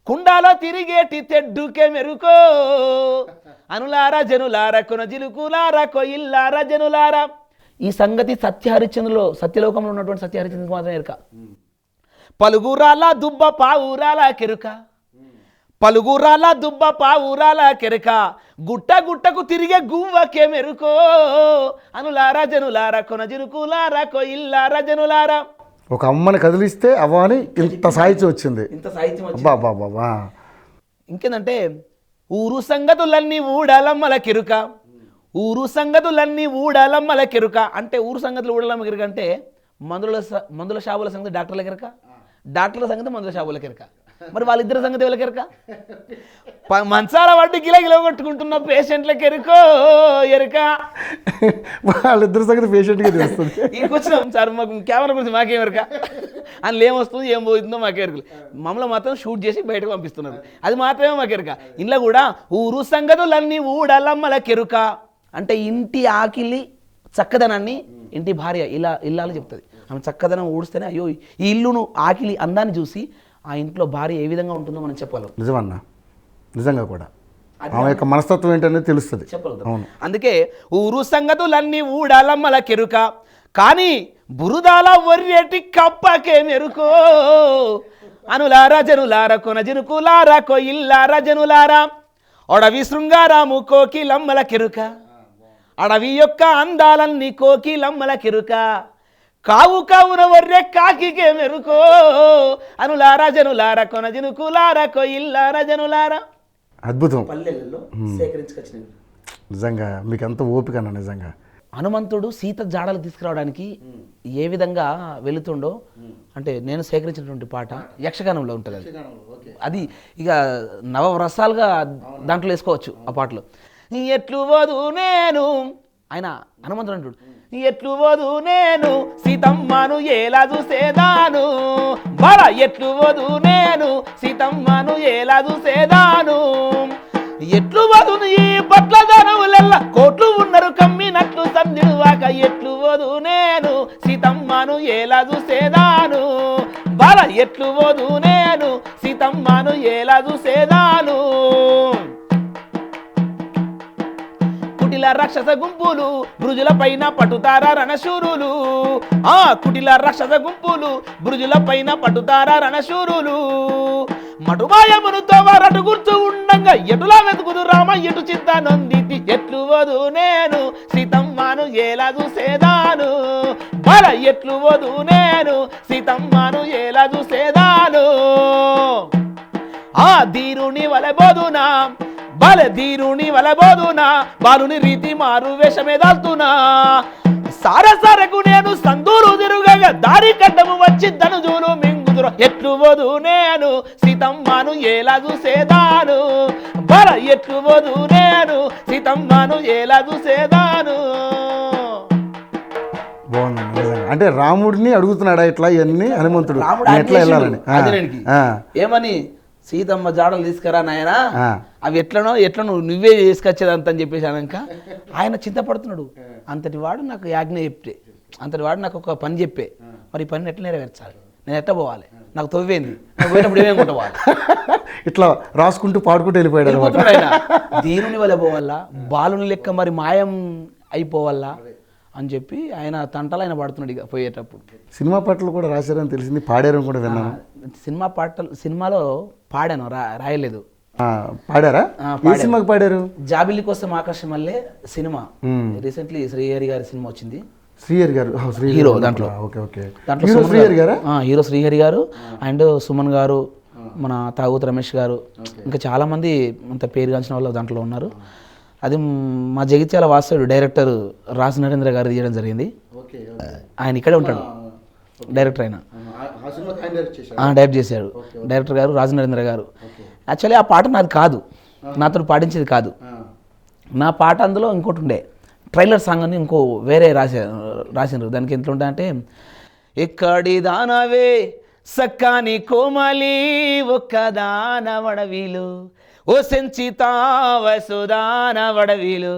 Speaker 3: కుండాలో తిరిగేటి తెడ్డుకే మెరుకో అనులారా జనులారా కొన జిలుకులారా కొయిల్లారా జనులారా. ఈ సంగతి సత్యహరిచంద్రులో సత్యలోకంలో ఉన్నటువంటి సత్యహరిచంద్రుకి మాత్రం ఎరుక. పలుగురాల దుబ్బ పావురాల కెరుక పలుగురాల దుబ్బ పావురాల కెరక గుట్ట గుట్టకు తిరిగే గువ్వకే మెరుకో అనులారా జనులారా కొన జినుకులారా కొయిల్లారా జనులారా.
Speaker 2: ఒక అమ్మని కదిలిస్తే అవ్వని ఇంత సాహిత్యం వచ్చింది.
Speaker 3: ఇంకేందంటే ఊరు సంగతులన్నీ ఊడాలమ్మల కెరుక. ఊరు సంగతులన్నీ ఊడాలమ్మల కెరుక అంటే ఊరు సంగతులు ఊడాలమ్మ కెరుక అంటే మందుల షాపుల సంగతి డాక్టర్ల కెరక, డాక్టర్ల సంగతి మందుల షాపుల కెరక. మరి వాళ్ళిద్దరి సంగతి ఎవరికి ఎరక? మంచాల వాటి గిల కొట్టుకుంటున్న పేషెంట్లకి ఎరుకో ఎరుక.
Speaker 2: వాళ్ళిద్దరి సంగతి పేషెంట్గా తెలుస్తుంది.
Speaker 3: ఇంకొచ్చినాం సార్ మాకు కెమెరా గురించి మాకేం ఎరక, అందులో ఏమొస్తుందో ఏం పోతుందో మాకే ఎరకలు. మమ్మల్ని మాత్రం షూట్ చేసి బయటకు పంపిస్తున్నారు, అది మాత్రమే మాకు ఎరక. ఇంట్లో కూడా ఊరు సంగతులన్నీ ఊడలమ్మల కెరుక అంటే ఇంటి ఆకిలి చక్కదనాన్ని ఇంటి భార్య ఇల్లాలు చెప్తుంది. ఆమె చక్కదనం ఊడిస్తేనే అయ్యో ఈ ఇల్లును ఆకిలి అందాన్ని చూసి ఆ ఇంట్లో భార్య ఏ విధంగా ఉంటుందో మనం చెప్పగలం.
Speaker 2: నిజమన్నా, నిజంగా కూడా ఆమె యొక్క మనస్తత్వం ఏంటనేది తెలుస్తుంది,
Speaker 3: చెప్పగలుగుతాం. అందుకే ఊరు సంగతులన్నీ ఊడాలమ్మల కెరుక కానీ బురుదాల ఒర్రెటి కప్పకే మెరుకో అనులారా జనులారా కొన జినుకులారా కొయిల్లారా జనులారా. అడవి శృంగారాము కోకిలమ్మల కెరుక అడవి యొక్క అందాలన్నీ కోకిలమ్మల కెరుక కావు కావున వర్రె కాకికే మెరుకో అనులారా జనులారా కొన జినుకులారా కొయిల్లారా జనులారా.
Speaker 2: అద్భుతం.
Speaker 3: పల్లెలలో సేకరించుకొచ్చిన
Speaker 2: నిజంగా మీకు ఎంత ఓపిక అన్న. నిజంగా
Speaker 3: హనుమంతుడు సీత జాడలు తీసుకురావడానికి ఏ విధంగా వెళుతుండో అంటే నేను సేకరించినటువంటి పాట యక్షగానంలో ఉంటుంది. అది ఇక నవరసాలుగా దాంట్లో వేసుకోవచ్చు ఆ పాటలో. ఎట్లు వదు నేను ఆయన హనుమంతుడు అంటాడు ఎట్లు వదు నేను సీతమ్మను ఎలా చూసేదాను బల ఎట్లు వదు నేను సీతమ్మను ఎలా చూసేదాను ఎట్లు వదు ఈ పట్ల ధనములెల్ల కోట్లు ఉన్నారు కమ్మినట్లు సందిడువాక ఎట్లు వదు నేను సీతమ్మను ఎలా చూసేదాను బల ఎట్లు వదు నేను సీతమ్మను ఎలా చూసేదాను. కుటిల రాక్షస గుంపులు బృజుల పైన పట్టుతారా రణశూరులు కుటిల రాక్షస గుంపులు బృజుల పైన పట్టుతారా రణశూరులు మటుమాయమునుతో వారటు గుర్తు ఉండంగా ఎటులా వెతుకుదు రామ ఎటు చింత నొంది ఎట్లు వదు నేను సీతమ్మను ఎలా చూసేదాను బల ఎట్లు వదు నేను సీతమ్మను ఎలా చూసేదాను. ధీరుని వలబోదునా బల ధీరుని వలబోదునా బాలుని రీతి మారు వేషమే దాల్తున్నా సారసరకు నేను సందూరు తిరుగగా దారి కడ్డము వచ్చి ధనుజులు మింగుదురు ఎట్లు వదు నేను సీతమ్మను ఎలా చూసేదాను బల ఎట్లు వదు నేను సీతమ్మను ఎలా చూసేదాను.
Speaker 2: అంటే రాముడిని అడుగుతున్నాడా ఇట్లా ఇవన్నీ హనుమంతుడు ఎట్లా వెళ్ళాలని
Speaker 3: ఏమని సీతమ్మ జాడలు తీసుకురా నాయన అవి ఎట్లనో నువ్వే తీసుకొచ్చేదంత అని చెప్పేసి అనక ఆయన చింతపడుతున్నాడు. అంతటి వాడు నాకు యాజ్ఞ చెప్తే అంతటి వాడు నాకు ఒక పని చెప్పే, మరి ఈ పని ఎట్లా నెరవేర్చాలి, నేను ఎట్లా పోవాలి, నాకు తవ్వేంది, నాకు పోయినప్పుడు ఏమేమి కొట్టవాలి,
Speaker 2: ఇట్లా రాసుకుంటూ పాడుకుంటూ వెళ్ళిపోయాడు అనమాట.
Speaker 3: వెళ్ళిపోతున్నాడు ఆయన. దీనుని వల్ల పోవాలా, బాలుని లెక్క మరి మాయం అయిపోవాలా అని చెప్పి ఆయన తంటలు ఆయన పాడుతున్నాడు ఇక పోయేటప్పుడు.
Speaker 2: సినిమా పాటలు కూడా రాశారని తెలిసింది, పాడారని కూడా విన్నాను.
Speaker 3: సినిమాలో పాడాను, రాయలేదు.
Speaker 2: పాడారా? ఏ సినిమాకి పాడారు?
Speaker 3: జాబిల్లి కోసం ఆకాశం వల్లే సినిమా రీసెంట్లీ శ్రీహరి గారి సినిమా వచ్చింది.
Speaker 2: శ్రీహరి గారు
Speaker 3: హీరో దాంట్లో.
Speaker 2: దాంట్లో శ్రీహరి గారు,
Speaker 3: హీరో శ్రీహరి గారు అండ్ సుమన్ గారు, మన తాగుతు రమేష్ గారు, ఇంకా చాలా మంది అంత పేరుగాంచిన వాళ్ళు దాంట్లో ఉన్నారు. అది మా జగిత్యాల వాస్తవుడు డైరెక్టర్ రాజు నరేంద్ర గారు తీయడం జరిగింది. ఆయన ఇక్కడే ఉంటాడు, డైరెక్టర్ ఆయన డైరెక్ట్ చేశాడు. డైరెక్టర్ గారు రాజు నరేంద్ర గారు. యాక్చువల్లీ ఆ పాట నాది కాదు, నాతో పాటించేది కాదు. నా పాట అందులో ఇంకోటి ఉండే ట్రైలర్ సాంగ్ అని ఇంకో వేరే రాసినారు. దానికి ఎంత ఉంటా అంటే, ఎక్కడి దానవే సక్కాని కోమలి ఒక్కదాన వడవీలు ఓ సెంచిత వసుదాన వడవీలు,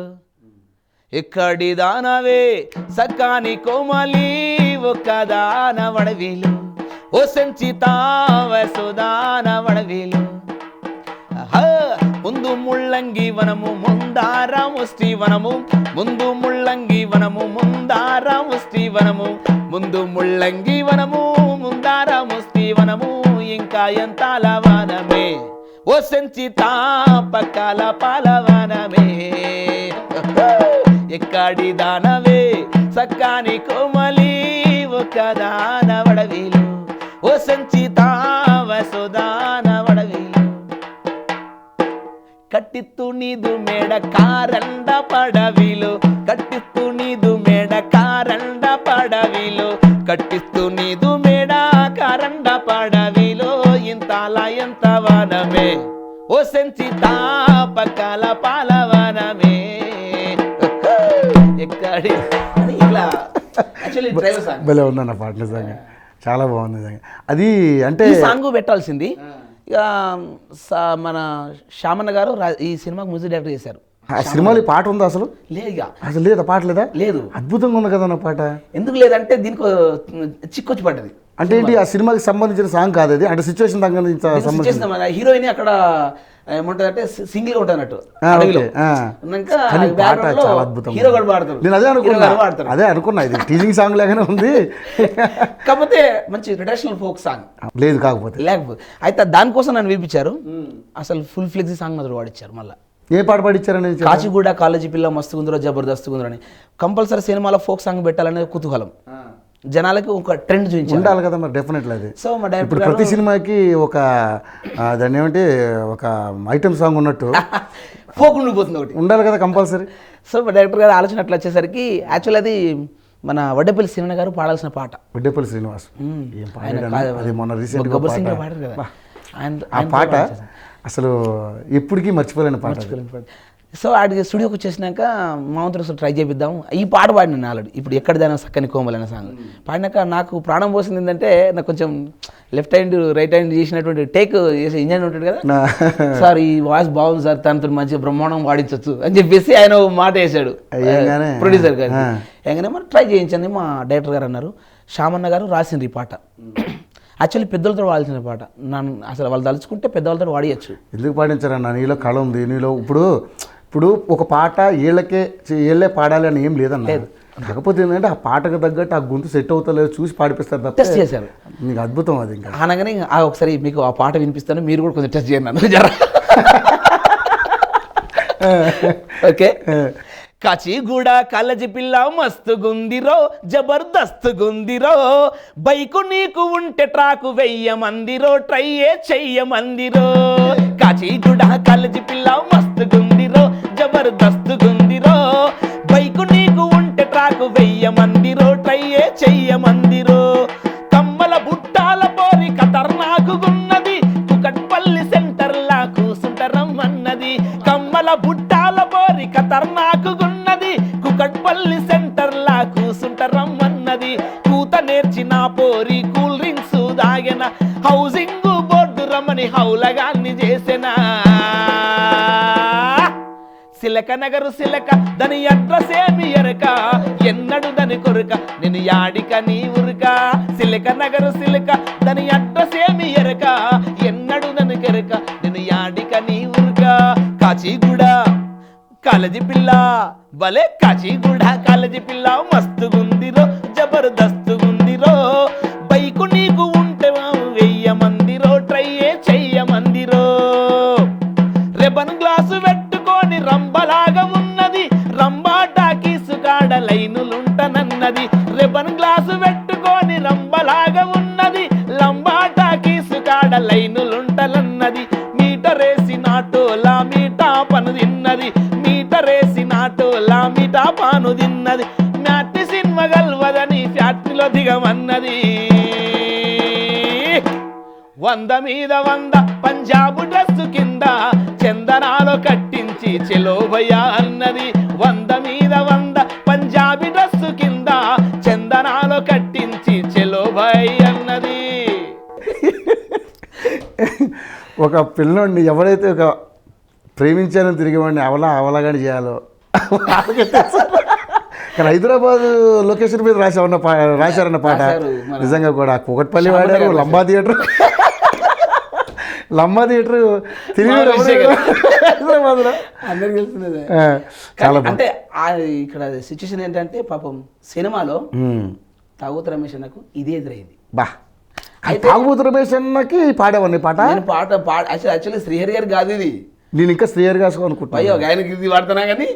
Speaker 3: ఎక్కడి దానవే సక్కాని కోమలి ఒక్కదాన వడవీలు ఓ సెంచిత వసుదాన వడవీలు, ముందు ముళ్ళంగి వనము ముందార ముష్టి వనము, ముందు ముళ్ళంగి వనము ముందార ముష్టి వనము, ముందు ముళ్ళంగి వనము ముందార ముష్టి వనము, ఇంకా ఎంత లవనమే ఓ సంచిత పక్కల పాలవనమే, ఎక్కడి దానవే సక్కాని కోమలి ఒక దాన వడవీలు ఓ సంచిత వసుదాన వడవీలు, కట్టిత్తు నీదు మేడ కారండ పడవిలు, కట్టిత్తు నీదు మేడ కారండ పడవిలు, కట్టిస్తూ నీదు మేడ కారండ పడవిలో, ఇంతల ఎంత వనమే ఓ సంచిత పక్కల పాలవనమే, ఎక్కడి ఇలా యాక్చువల్లీ ట్రైలర్ సాంగ్
Speaker 2: భలే ఉందన్న పాట నిజంగా, చాలా బాగుంది నిజంగా. అది అంటే
Speaker 3: సాంగ్ పెట్టాల్సింది. ఇక మన శ్యామన్న గారు ఈ సినిమాకి మ్యూజిక్ డైరెక్టర్ చేశారు.
Speaker 2: ఆ సినిమాలో పాట ఉందా అసలు?
Speaker 3: లేదు, ఇక
Speaker 2: అసలు లేదా పాట లేదా?
Speaker 3: లేదు.
Speaker 2: అద్భుతంగా ఉంది కదా నా పాట.
Speaker 3: ఎందుకు లేదంటే దీనికి చిక్కొచ్చి పడ్డది.
Speaker 2: అంటే ఏంటి, ఆ సినిమాకి సంబంధించిన సాంగ్ కాదు అది, అంటే సిచ్యువేషన్ సంబంధించిన
Speaker 3: హీరోయిన్ అక్కడ ఏమంటది అంటే సింగిల్ గా ఉంటానట్టు హీరో కూడా పాడతారు.
Speaker 2: నేను అదే అనుకున్నా ఇది టీజింగ్ సాంగ్ లాగానే ఉంది,
Speaker 3: కాకపోతే మంచి ట్రెడిషనల్ ఫోక్ సాంగ్
Speaker 2: లేదు కాకపోతే
Speaker 3: అయితే దానికోసం నన్ను వినిపించారు. అసలు ఫుల్ ఫ్లెక్సీ సాంగ్ మాత్రం వాడిచ్చారు. మళ్ళీ
Speaker 2: ఏ పాట పాడిచ్చారని,
Speaker 3: కాచిగూడ కాలేజీ పిల్ల మస్తు గుందరో జబర్దస్త్ గుందరో అని కంపల్సరీ సినిమాలో ఫోక్ సాంగ్ పెట్టాలనే కుతూహలం, జనాలకి ఒక ట్రెండ్ చూపించాలి
Speaker 2: ఉండాలి కదా మరి, డెఫినెట్లీ అది.
Speaker 3: సో మా డైరెక్టర్
Speaker 2: ఇప్పుడు ప్రతి సినిమాకి ఒక దాన్ని ఏమంటే ఒక ఐటమ్ సాంగ్ ఉన్నట్టు
Speaker 3: ఫోక్ ఉండిపోతుంది, ఒకటి
Speaker 2: ఉండాలి కదా కంపల్సరీ.
Speaker 3: సో మా డైరెక్టర్ గారు ఆలోచన అట్లా వచ్చేసరికి యాక్చువల్ అది మన వడ్డేపల్లి శ్రీనివాస్ గారు పాడాల్సిన పాట.
Speaker 2: వడ్డేపల్లి శ్రీనివాస్ అది మొన్న రీసెంట్
Speaker 3: పాడారు కదా
Speaker 2: ఆ పాట, అసలు ఎప్పటికీ మర్చిపోలేని పాట.
Speaker 3: సో ఆడికి స్టూడియోకి వచ్చేసినాక మామూలు అసలు ట్రై చేపిద్దాం. ఈ పాట పాడినాను ఆల్రెడీ, ఇప్పుడు ఎక్కడిదైనా సక్కని కోమల్ అనే సాంగ్ పాడినాక నాకు ప్రాణం పోసింది ఏంటంటే, నాకు కొంచెం లెఫ్ట్ హ్యాండ్ రైట్ హ్యాండ్ చేసినటువంటి టేక్ చేసే ఇంజన్ ఉంటుంది కదా సార్, ఈ వాయిస్ బాగుంది సార్, తనతో మంచిగా బ్రహ్మాండం వాడించవచ్చు అని చెప్పేసి ఆయన మాట వేసాడు ప్రొడ్యూసర్ గారు. ఎంగానే మరి ట్రై చేయించండి మా డైరెక్టర్ గారు అన్నారు. శ్యామన్న గారు రాసిండ్రు ఈ పాట. యాక్చువల్లీ పెద్దలతో వాడాల్సిన పాట, నన్ను అసలు వాళ్ళు తలుచుకుంటే పెద్దవాళ్ళతో వాడియచ్చు.
Speaker 2: ఎందుకు పాడించారన్న, నీలో కళ ఉంది నీలో. ఇప్పుడు ఒక పాట ఏళ్ళే పాడాలి అని ఏం లేదన్న, కాకపోతే ఏంటంటే ఆ పాటకు తగ్గట్టు ఆ గొంతు సెట్ అవుతలేదు చూసి పాడిపిస్తారు తప్ప.
Speaker 3: టెస్ట్ చేశారు,
Speaker 2: మీకు అద్భుతం అది. ఇంకా
Speaker 3: అనగానే ఒకసారి మీకు ఆ పాట వినిపిస్తాను, మీరు కూడా కొంచెం టెస్ట్ చేయండి జరా. ఓకే. కాచిగూడ కాలేజీ పిల్ల మస్తు గుందిరో జబర్దస్త్ గుందిరో, బైకు నీకు ఉంటే ట్రాకు వెయ్యమందిరో, ట్రై చెయ్యమందిరో. కాచిగూడ కాలేజీ పిల్ల మస్తు గుందిరో జబర్దస్త్ గుందిరో, బైకు నీకు ఉంటే ట్రాకు వెయ్యమందిరో, ట్రై చెయ్యమందిరో. కమ్మల బుట్టాల పోరి ఖతర్నాకు గున్నది, కుకట్పల్లి సెంటర్లా కూసుంటరమ్మన్నది. కమ్మల బుట్టాల పోరి ఖతర్నాకు గున్నది, కుకట్పల్లి సెంటర్లా కూసుంటరమ్మన్నది. కూత నేర్చిన పోరి కూల్ డ్రింక్స్ దాగెన, హౌసింగ్ బోర్డు రమ్మని హౌలగాన్ని చేసెనా. సిలక నగరు సిలక దాని అడ్రస్ ఏమి ఎరక ఎన్నడు దాని కొరక నేను యాడిక నీ ఉరక సిలక నగరు సిలక దాని అడ్రస్ ఏమి ఎరక ఎన్నడు దాని కెరక నేను యాడిక నీ ఉరక కాచిగూడ కాలేజీ పిల్ల భలే కాచిగూడ కాలేజీ పిల్ల మస్తుగుందిరో జబర్దస్తుగుందిరో బైకు నీకు ఉంటే 1000 మందిరో ట్రైయే చెయ్యమందిరో రెబన్ గ్లాసు పెట్టుకొని రంబలాగా ఉన్నది రంబా టాకీసు కాడ లైనులుంటనన్నది రెబన్ గ్లాసు పెట్టుకొని రంబలాగా ఉన్నది లంబా టాకీసు కాడ లైనులుంటనన్నది మీటరేసి నాటోలా మీటా పను తిన్నది మీటరేసి నాటోలా మీటా పాను తిన్నది మ్యాటి సినిమా గల్వదని ఫ్యాక్టరీలో దిగమన్నది 100 మీద 100 పంజాబు డ్రెస్సు కింద చందనాలో కట్టించి చెలోభయ్యా అన్నది 100 మీద 100 పంజాబీ డ్రెస్సు కింద చందనాలో కట్టించి చెలోభయ్ అన్నది.
Speaker 2: ఒక పిల్లోడిని ఎవరైతే ఒక ప్రేమించాలని తిరిగేవాడిని అవలాగాని చేయాలో వాళ్ళకే తెలుసు. కానీ హైదరాబాద్ లొకేషన్ మీద రాశారన్న పాట నిజంగా కూడా కూకట్పల్లి వాడారు, లంబా థియేటర్ తిరిగి హైదరాబాద్లో
Speaker 4: అందరికి తెలుస్తున్నదే.
Speaker 2: చాలా
Speaker 4: అంటే ఇక్కడ సిచ్యువేషన్ ఏంటంటే పాపం సినిమాలో తాగుతు రమేష్ అన్నకు ఇదే ఎదురైంది.
Speaker 2: బా తాగుబోతు రమేష్ అన్నకి పాడేవాడిని పాట.
Speaker 4: నేను పాట యాక్చువల్లీ శ్రీహరి గారు కాదు ఇది,
Speaker 2: నేను ఇంకా శ్రీహరి గారు అనుకుంటా.
Speaker 4: అయ్యో ఆయనకి ఇది వాడుతున్నా. కానీ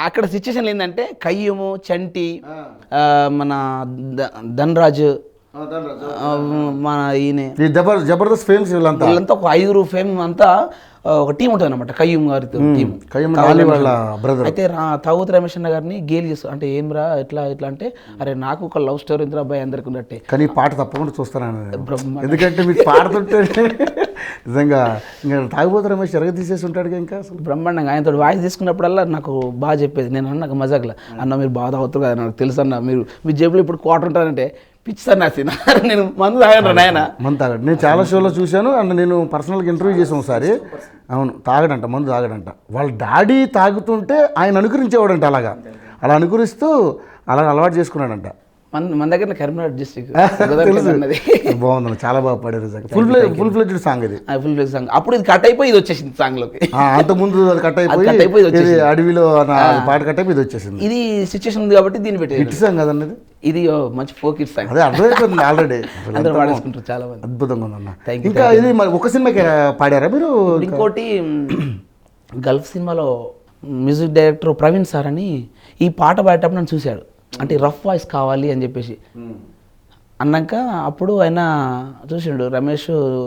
Speaker 4: అక్కడ సిచ్యువేషన్ ఏంటంటే కయ్యము చంటి మన ధనరాజు మన ఈయన
Speaker 2: జబర్దస్త్ ఫేమ్స్
Speaker 4: వీళ్ళంతా ఒక 5 ఫేమ్ అంతా ఒక టీం ఉంటుంది అనమాట. కయ్యూమ్ గారితో టీం. అయితే తాగుతు రమేష్ అన్న గారిని గేల్ చేస్తారు. అంటే ఏం రా ఎట్లా అంటే అరే నాకు ఒక లవ్ స్టోరీ ఇంద్రా అబ్బాయి అందరికి ఉన్నట్టే.
Speaker 2: కానీ పాట తప్పకుండా చూస్తాను, ఎందుకంటే మీకు పాడుతుంటే నిజంగా ఇంకా తాగుబోతు రమేష్ ఎరగ తీసేసి ఉంటాడు ఇంకా అసలు
Speaker 4: బ్రహ్మాండంగా. ఆయనతో వాయిస్ తీసుకున్నప్పుడల్లా నాకు బాగా చెప్పేది. నేను అన్నాక మజాక్లా అన్న మీరు బాధ అవుతారు కదా నాకు తెలుసు అన్న, మీరు మీ జేబులో ఇప్పుడు క్వార్టర్ ఉంటారంటే పిచ్చారు నా సినిమా. నేను మందు తాగండి నాయన,
Speaker 2: మందు తాగడు. నేను చాలా షోలో చూశాను అండ్ నేను పర్సనల్గా ఇంటర్వ్యూ చేసాను ఒకసారి. అవును తాగడంట, మందు తాగడంట. వాళ్ళ డాడీ తాగుతుంటే ఆయన అనుకరించేవాడంట. అలా అనుకరిస్తూ అలా అలవాటు చేసుకున్నాడంట.
Speaker 4: మన దగ్గర కరీంనగర్ డిస్ట్రిక్ట్
Speaker 2: బాగుంది, చాలా బాగా పాడారు. ఫుల్ ఫ్లెడ్జ్డ్ సాంగ్ ఇది.
Speaker 4: Full fledged song. అప్పుడు ఇది కట్ అయిపోయి ఇది వచ్చేసింది సాంగ్ లోకి.
Speaker 2: అంతకుముందు అది కట్ అయిపోయి అడవిలో పాట కట్ అయిపోయి ఇది వచ్చేసింది.
Speaker 4: ఇది సిచ్యువేషన్ ఉంది కాబట్టి దీన్ని పెట్టి
Speaker 2: హిట్ సాంగ్ కదన్నది.
Speaker 4: ఇది మంచి ఫోక్ హిట్ సాంగ్.
Speaker 2: అదే అర్థమైపోతుంది ఆల్రెడీ.
Speaker 4: అందరూ పాడేసుకుంటారు చాలా మంది.
Speaker 2: అద్భుతంగా ఉందన్న. ఇంకా ఇది ఒక సినిమాకి పాడారా మీరు?
Speaker 4: ఇంకోటి గల్ఫ్ సినిమాలో మ్యూజిక్ డైరెక్టర్ ప్రవీణ్ సార్ అని ఈ పాట పాడేటప్పుడు నన్ను చూశాడు. అంటే రఫ్ వాయిస్ కావాలి అని చెప్పేసి అన్నాక అప్పుడు ఆయన చూసిండు రమేష్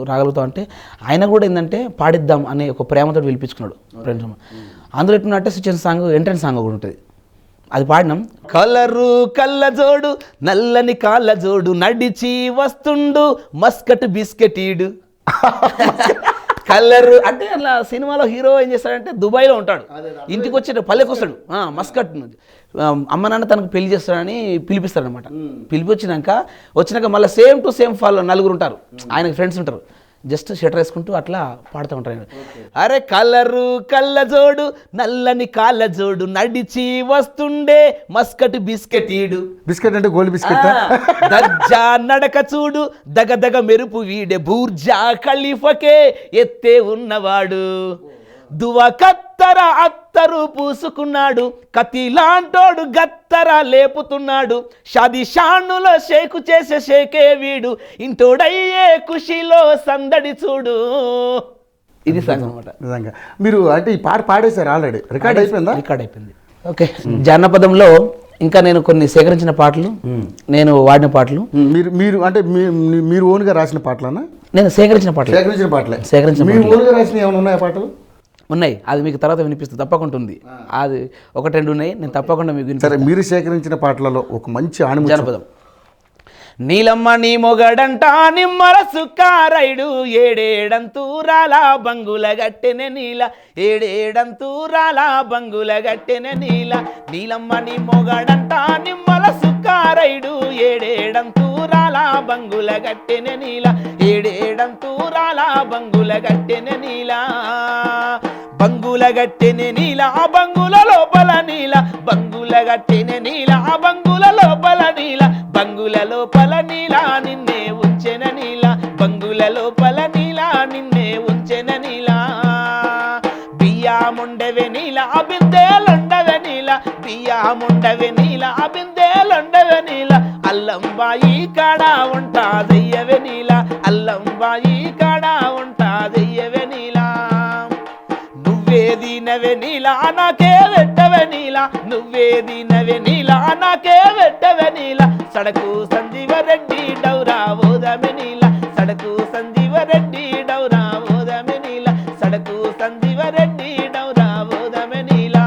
Speaker 4: రాగలుగుతాం అంటే ఆయన కూడా ఏంటంటే పాడిద్దాం అనే ఒక ప్రేమతో పిలిపించుకున్నాడు ఫ్రెండ్స్. అందులో ఎట్లున్నట్టే సిచ్యువేషన్ సాంగ్ ఎంట్రన్స్ సాంగ్ ఒకటి ఉంటుంది, అది పాడినాం. కలరు కళ్ళజోడు నల్లని కాళ్ళజోడు నడిచి వస్తుండు మస్కట్ బిస్కెటీడు. కలరు అంటే అట్లా సినిమాలో హీరో ఏం చేస్తాడంటే దుబాయ్లో ఉంటాడు, ఇంటికి వచ్చే పల్లెకి వస్తాడు మస్కట్ నుంచి. అమ్మ నాన్న తనకు పెళ్లి చేస్తాడని పిలిపిస్తాడు అనమాట. వచ్చినాక మళ్ళీ సేమ్ టు సేమ్ ఫాలో 4 ఉంటారు, ఆయనకి ఫ్రెండ్స్ ఉంటారు. జస్ట్ షటర్ వేసుకుంటూ అట్లా పాడుతూ ఉంటారు. అరే కలరు కళ్ళజోడు నల్లని కాళ్ళజోడు నడిచి వస్తుండే మస్కట్ బిస్కెటీడు.
Speaker 2: బిస్కెట్ అంటే గోల్డ్ బిస్కెట్.
Speaker 3: దర్జా నడక చూడు దగదగ మెరుపు వీడే బూర్జా ఖలీఫకే ఎత్తే ఉన్నవాడు. దువా కత్తర అత్తరు పూసుకున్నాడు కతిలాంటోడు గత్తర లేపుతున్నాడు. షాది షానులో షేకు చేసే షేకే వీడు ఇంటోడయ్యే ఖుషిలో సందడి చూడు. ఇది సాంగ్ అనమాట.
Speaker 2: నిజంగా మీరు అంటే ఈ పాట పాడేశారు ఆల్రెడీ, రికార్డ్ అయిపోయిందా?
Speaker 4: రికార్డ్ అయిపోయింది. ఓకే. జానపదంలో ఇంకా నేను కొన్ని సేకరించిన పాటలు, నేను వాడిన పాటలు.
Speaker 2: మీరు అంటే మీరు ఓన్గా రాసిన పాటలనా?
Speaker 4: నేను సేకరించిన పాటలు.
Speaker 2: మీ ఓన్గా రాసిన ఏమైనా ఉన్నాయా పాటలు?
Speaker 4: ఉన్నాయి, అది మీకు తర్వాత వినిపిస్తుంది తప్పకుండా ఉంది. అది 1-2 ఉన్నాయి, నేను తప్పకుండా మీకు
Speaker 2: సరే. మీరు సేకరించిన పాటలలో ఒక మంచి
Speaker 4: జానపదం.
Speaker 3: నీలమ్మ నీ మొగడంట నిమ్మల సుక్కారైడు ఏడేడంతూరాల బంగుల గట్టెనె నీల ఏడేడంతూరాల బంగుల గట్టెనె నీల. నీలమ్మ నీ మొగడంట నిమ్మల సుక్కారైడు ఏడేడంతూరాల బంగుల గట్టెనె నీల ఏడేడంతూరాల బంగుల గట్టెనె నీల. బంగుల గట్టెనే నీల ఆ బంగుల లోపల నీల బంగుల గట్టెనే నీల ఆ బంగుల లోపల నీల బంగుల లోపల నీల నిన్నే ఉంచెన నీల బంగుల లోపల నీల నిన్నే ఉంచెన నీల బియ్యముండవే నీల అబిందేలుండవే నీల బియ్యముండవే నీల అబిందేలుండవే నీల అల్లంబాయి కాడ ఉంటాదయ్యవే నీల అల్లంబాయి కాడ ఉంటాదయ్యవే నీల నువ్వేది నవే నీల నాకే వెట్టవే నీల నువ్వేది నవే నీల నాకే వెట్టవే నీల సడకు సంజీవరెడ్డి డౌరా ఓదమె నీల సడకు సంజీవరెడ్డి డౌరా ఓదమె నీల సడకు సంజీవరెడ్డి డౌరా ఓదమె నీల.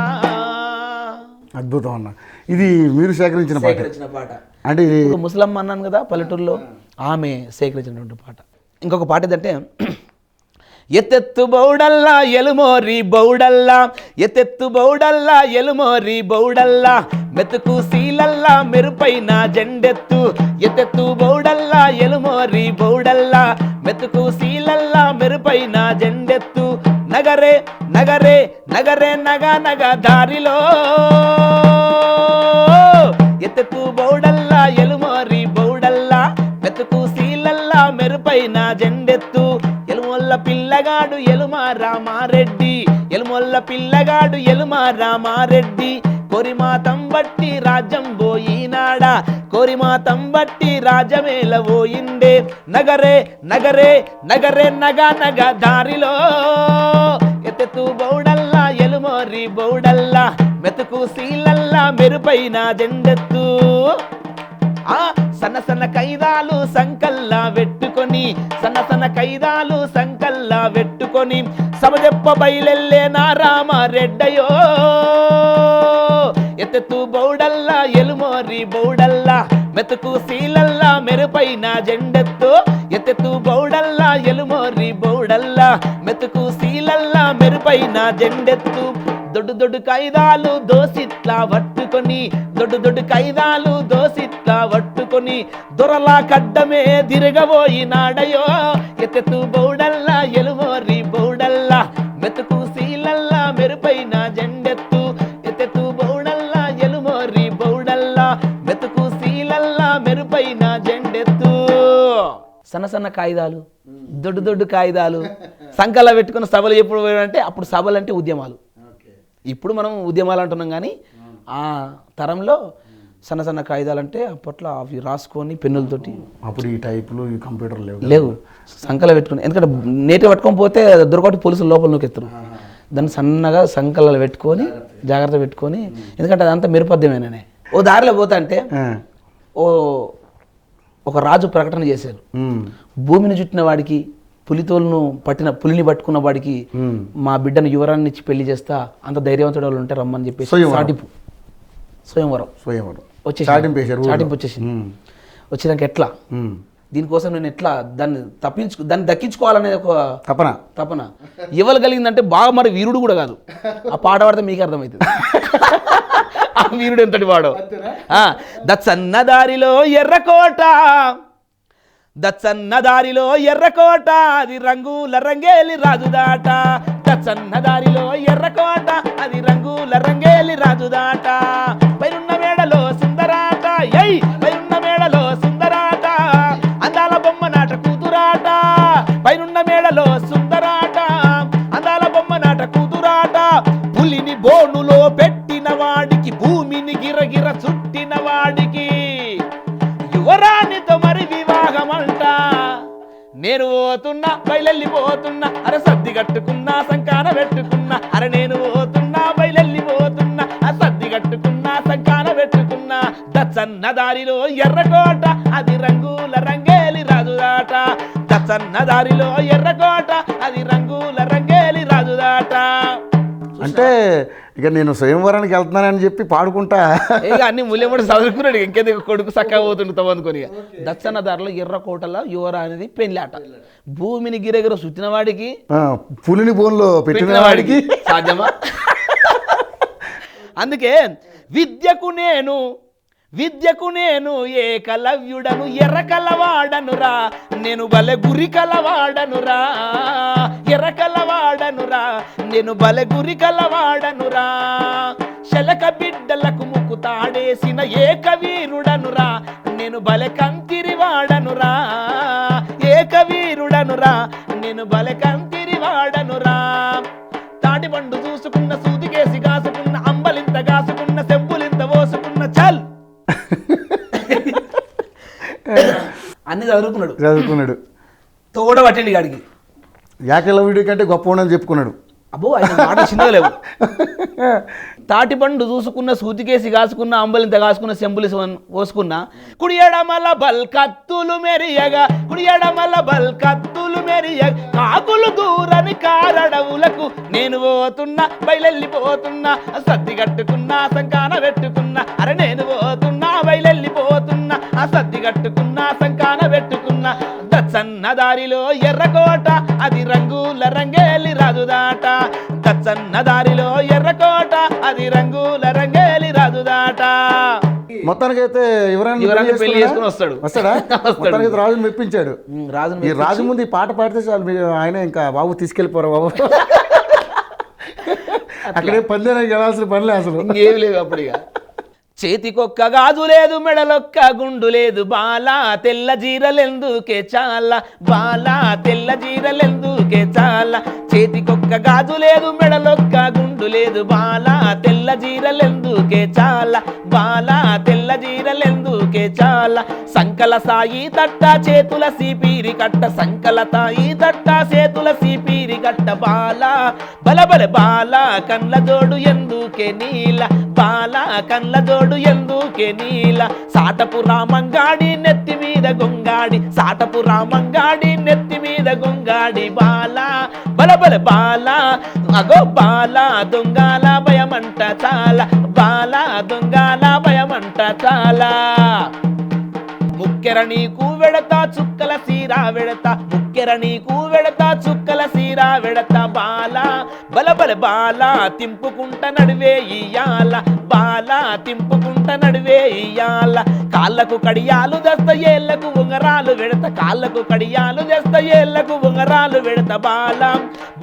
Speaker 2: అద్భుతం అన్న. ఇది మీరు సేకరించిన పాట అంటే ఇది
Speaker 4: ఇప్పుడు ముసలమ్మ అన్నాను కదా పల్లెటూరులో, ఆమె సేకరించినటువంటి పాట. ఇంకొక పాట ఏంటంటే ఎత్తెత్తు బౌడల్లా ఎలుమోరి బౌడల్లా ఎత్తెత్తు బౌడల్లా ఎలుమోరి బౌడల్లా మెతుకు సీలల్లా మెరుపైన జెండెత్తు ఎత్తెత్తు బౌడల్లా ఎలుమోరి బౌడల్లా మెతుకు సీలల్లా మెరుపైన జెండెత్తు నగరే నగరే నగరే నగ నగ దారిలో ఎత్తెత్తు బౌడల్లా ఎలుమోరి బౌడల్లా మెతుకు సీలల్లా మెరుపైన జెండెత్తు ఎలుమొల్ల పిల్లగాడు ఎలుమ రామారెడ్డి ఎలుమొల్ల పిల్లగాడు ఎలుమ రామారెడ్డి కోరిమాతం బట్టి రాజ్యం పోయినాడా కోరిమాతం బట్టి రాజమేల పోయిండే నగరే నగరే నగరే నగ నగ దారిలో ఎత్తెత్తు బౌడల్లా ఎలుమోరి బౌడల్లా మెతుకు సీలల్లా మెరుపైన జెండెత్తు సన్న సన్న కైదాలు సంకల్లా పెట్టుకొని సన్న సన్న కైదాలు సంకల్లా పెట్టుకొని సభ చెప్ప బయలెల్లే నా రామారెడ్డయో ఎత్తెత్తు బౌడల్లా ఎలుమోరి బౌడల్లా మెతుకు సీలల్లా మెరుపైన జెండెత్తు ఎత్తెత్తు బౌడల్లా ఎలుమోరి బౌడల్లా మెతుకు సీలల్లా మెరుపైన జెండెత్తు దొడ్డు దొడ్డు కైదాలు దోసిట్లా పట్టుకొని దొడ్డు దొడ్డు కైదాలు దోసిట్లా పట్టుకొని దొరలా కడ్డమే తిరగబోయినాడయో ఎత్తెత్తు బౌడల్లా ఎలుమోరి బౌడల్లా మెతుకు సీలల్లా మెరుపైన జెండెత్తు ఎత్తెత్తు బౌడల్లా ఎలుమోరి బౌడల్లా మెతుకు సీలల్లా మెరుపైన జెండెత్తు. సన్న సన్న కాయిదాలు దొడ్డు దొడ్డు కాయిదాలు సంకల్లా పెట్టుకున్న సభలు ఎప్పుడు అంటే అప్పుడు సభలు అంటే ఉద్యమాలు. ఇప్పుడు మనం ఉద్యమాలు అంటున్నాం కానీ ఆ తరంలో సన్న సన్న కాగితాలు అంటే అప్పట్లో అవి రాసుకొని పెన్నులతోటి.
Speaker 2: అప్పుడు ఈ టైపులు ఈ కంప్యూటర్
Speaker 4: లేవు సంకల పెట్టుకుని, ఎందుకంటే నేటి పట్టుకొని పోతే దొరకటి పోలీసులు లోపల నూకెత్తారు. దాన్ని సన్నగా సంకలలో పెట్టుకొని జాగ్రత్త పెట్టుకొని, ఎందుకంటే అదంతా మెరుపద్యమేననే. ఓ దారిలో పోతా అంటే ఒక రాజు ప్రకటన చేశారు, భూమిని చుట్టిన వాడికి పులిని పట్టుకున్న వాడికి మా బిడ్డను యువరాన్ని ఇచ్చి పెళ్లి చేస్తా, అంత ధైర్యవంతుడు వాళ్ళు ఉంటే రమ్మని చెప్పేసి సాటింపు స్వయంవరం వచ్చేసింది. వచ్చినాక ఎట్లా దీనికోసం నేను ఎట్లా దాన్ని దక్కించుకోవాలనేది ఒక తపన ఇవ్వగలిగిందంటే బాగా మరి వీరుడు కూడా కాదు. ఆ పాట పాడితే మీకు అర్థమవుతుంది ఆ వీరుడు ఎంతటి వాడో. దచ్చన్న దారిలో ఎర్రకోట దచ్చన్న దారిలో ఎర్రకోట అది రంగుల రంగేలి రాజుదాట దచ్చన్న దారిలో ఎర్రకోట అది రంగుల రంగేలి రాజుదాట పైరున్న మేడలో సుందరాట ఎయ్ పైరున్న మేడలో సుందరాట అందాల బొమ్మ నాట కూతురాట పైరున్న మేడలో సుందరాట అందాల బొమ్మ నాట కూతురాట పులిని బోనులో పెట్టిన వాడికి భూమిని గిరగిర చుట్టిన వాడికి యువరాణితో మరి వివాహమంట నేను పోతున్నా బయలెళ్ళిపోతున్నా అరే సర్ది కట్టుకున్నా సంకాన పెట్టుకున్నా అరే నేను పోతున్నా బయలెళ్ళిపోతున్నా ఆ సర్ది కట్టుకున్నా సంకాన పెట్టుకున్నా దచ్చన్న దారిలో ఎర్రకోట అది రంగుల రంగేలి రాజుదాట దచ్చన్న దారిలో ఎర్రకోట అది రంగుల రంగేలి రాజుదాట.
Speaker 2: అంటే ఇక నేను స్వయంవరానికి వెళ్తున్నానని చెప్పి పాడుకుంటా
Speaker 4: ఇక అన్ని ముల్లెముడు చదువుకున్నాడు, ఇంకేది కొడుకు చక్కగా పోతుంటాం అనుకుని. దచ్చన్న దారిలో ఎర్రకోటలో యువర అనేది పెళ్ళాట. భూమిని గిరగిర చుట్టిన వాడికి
Speaker 2: పులిని బోన్లో పెట్టిన వాడికి
Speaker 4: సాధ్యమా? అందుకే విద్యకు నేను
Speaker 3: విద్యకు నేను ఏకలవ్యుడను ఎర్రకలవాడనురా నేను బలె గురి కలవాడనురా ఎర్రకలవాడనురా నేను బలె గురి కలవాడనురా శలక బిడ్డలకు ముక్కు తాడేసిన ఏకవీరుడనురా నేను బలె కంతిరివాడనురా ఏకవీరుడనురా నేను బలె కంతిరివాడనురా తాటి పండు చూసుకున్న సూదికేసి కాసుకున్న అంబలింత కాసుకున్న సెంపులింత పోసుకున్న చల్ అన్ని
Speaker 2: చదువుకున్నాడు
Speaker 3: తోడ పట్టండి గాడికి
Speaker 2: యాకెళ్ళ వీడియో కంటే గొప్ప ఉండని చెప్పుకున్నాడు.
Speaker 3: అబ్బో ఆయన మాట చిన్నగా లేవు. తాటి పండు చూసుకున్న సూతికేసి కాసుకున్న అంబలింత కాసుకున్న సెంబులి పోసుకున్న కుడి ఎడమల బల్కత్తులు మెరియగా కుడి ఎడమల బల్కత్తులు మెరియగా కాకులు దూరని కారడవులకు నేను పోతున్నా బయలెళ్ళిపోతున్నా సద్ది కట్టుకున్నా సంకాన పెట్టుకున్నా అరే నేను పోతున్నా బయలెళ్ళిపోతున్నా ఆ సద్ది కట్టుకున్నా సంకాన పెట్టుకున్నా దచ్చన్న దారిలో ఎర్రకోట అది రంగుల రంగేలి రాజుదాట దచ్చన్న దారిలో ఎర్రకోట అది రంగుల రంగేలి రాజుదాట.
Speaker 2: మొత్తానికైతే
Speaker 3: యువరాన్ని పెళ్లి చేసుకుని
Speaker 2: వస్తాడా మొత్తానికి రాజుని మెప్పించాడు.
Speaker 3: రాజు
Speaker 2: ఈ రాజు ముందు ఈ పాట పాడితే చాలు ఆయన ఇంకా బాబు తీసుకెళ్ళిపోరా బాబు అక్కడే పందేనానికి వెళ్ళాల్సిన పనిలే అసలు
Speaker 3: ఇంకేం లేవు అప్పుడు ఇక. చేతికొక్క గాజు లేదు మెడలొక్క గుండు లేదు బాలా తెల్ల జీరలెందుకే చాలా బాలా తెల్ల జీరలెందుకే చాలా చేతికొక్క గాజు లేదు మెడలొక్క గుండు లేదు బాలా తెల్ల జీరలెందుకే చాలా బాలా తెల్ల జీరలెందుకే చాలా సంకల సాయి తట్ట చేతుల సీపీరి కట్ట సంకల తాయి తట్ట చేతుల సీపీరి కట్ట బాలా బలబల బాలా కళ్ళ జోడు ఎందుకే నీల బాలా కళ్ళ జోడు ఎందుకే నీల సాటపు రామంగాడి నెత్తి మీద గొంగాడి సాటపు రామంగాడి నెత్తి మీద గొంగాడి బాలా బలబల బాలా అగో బాలా దొంగల భయమంట చాలా బాలా దొంగల భయమంట చాలా ముక్కెర నీకు వెడతా చుక్కల సీరా వెడతా ముక్కెర నీకు వెడతా చుక్కల సీరా వెడతా బాలా బలబల బాలా తింపుకుంట నడివే ఇయ్యాల బాలా తింపుకుంట నడివే ఇయ్యాల కాళ్ళకు కడియాలు దస్త ఏళ్లకు ఉంగరాలు వెడత కాళ్ళకు కడియాలు దస్త ఏళ్లకు ఉంగరాలు వెడత బాలా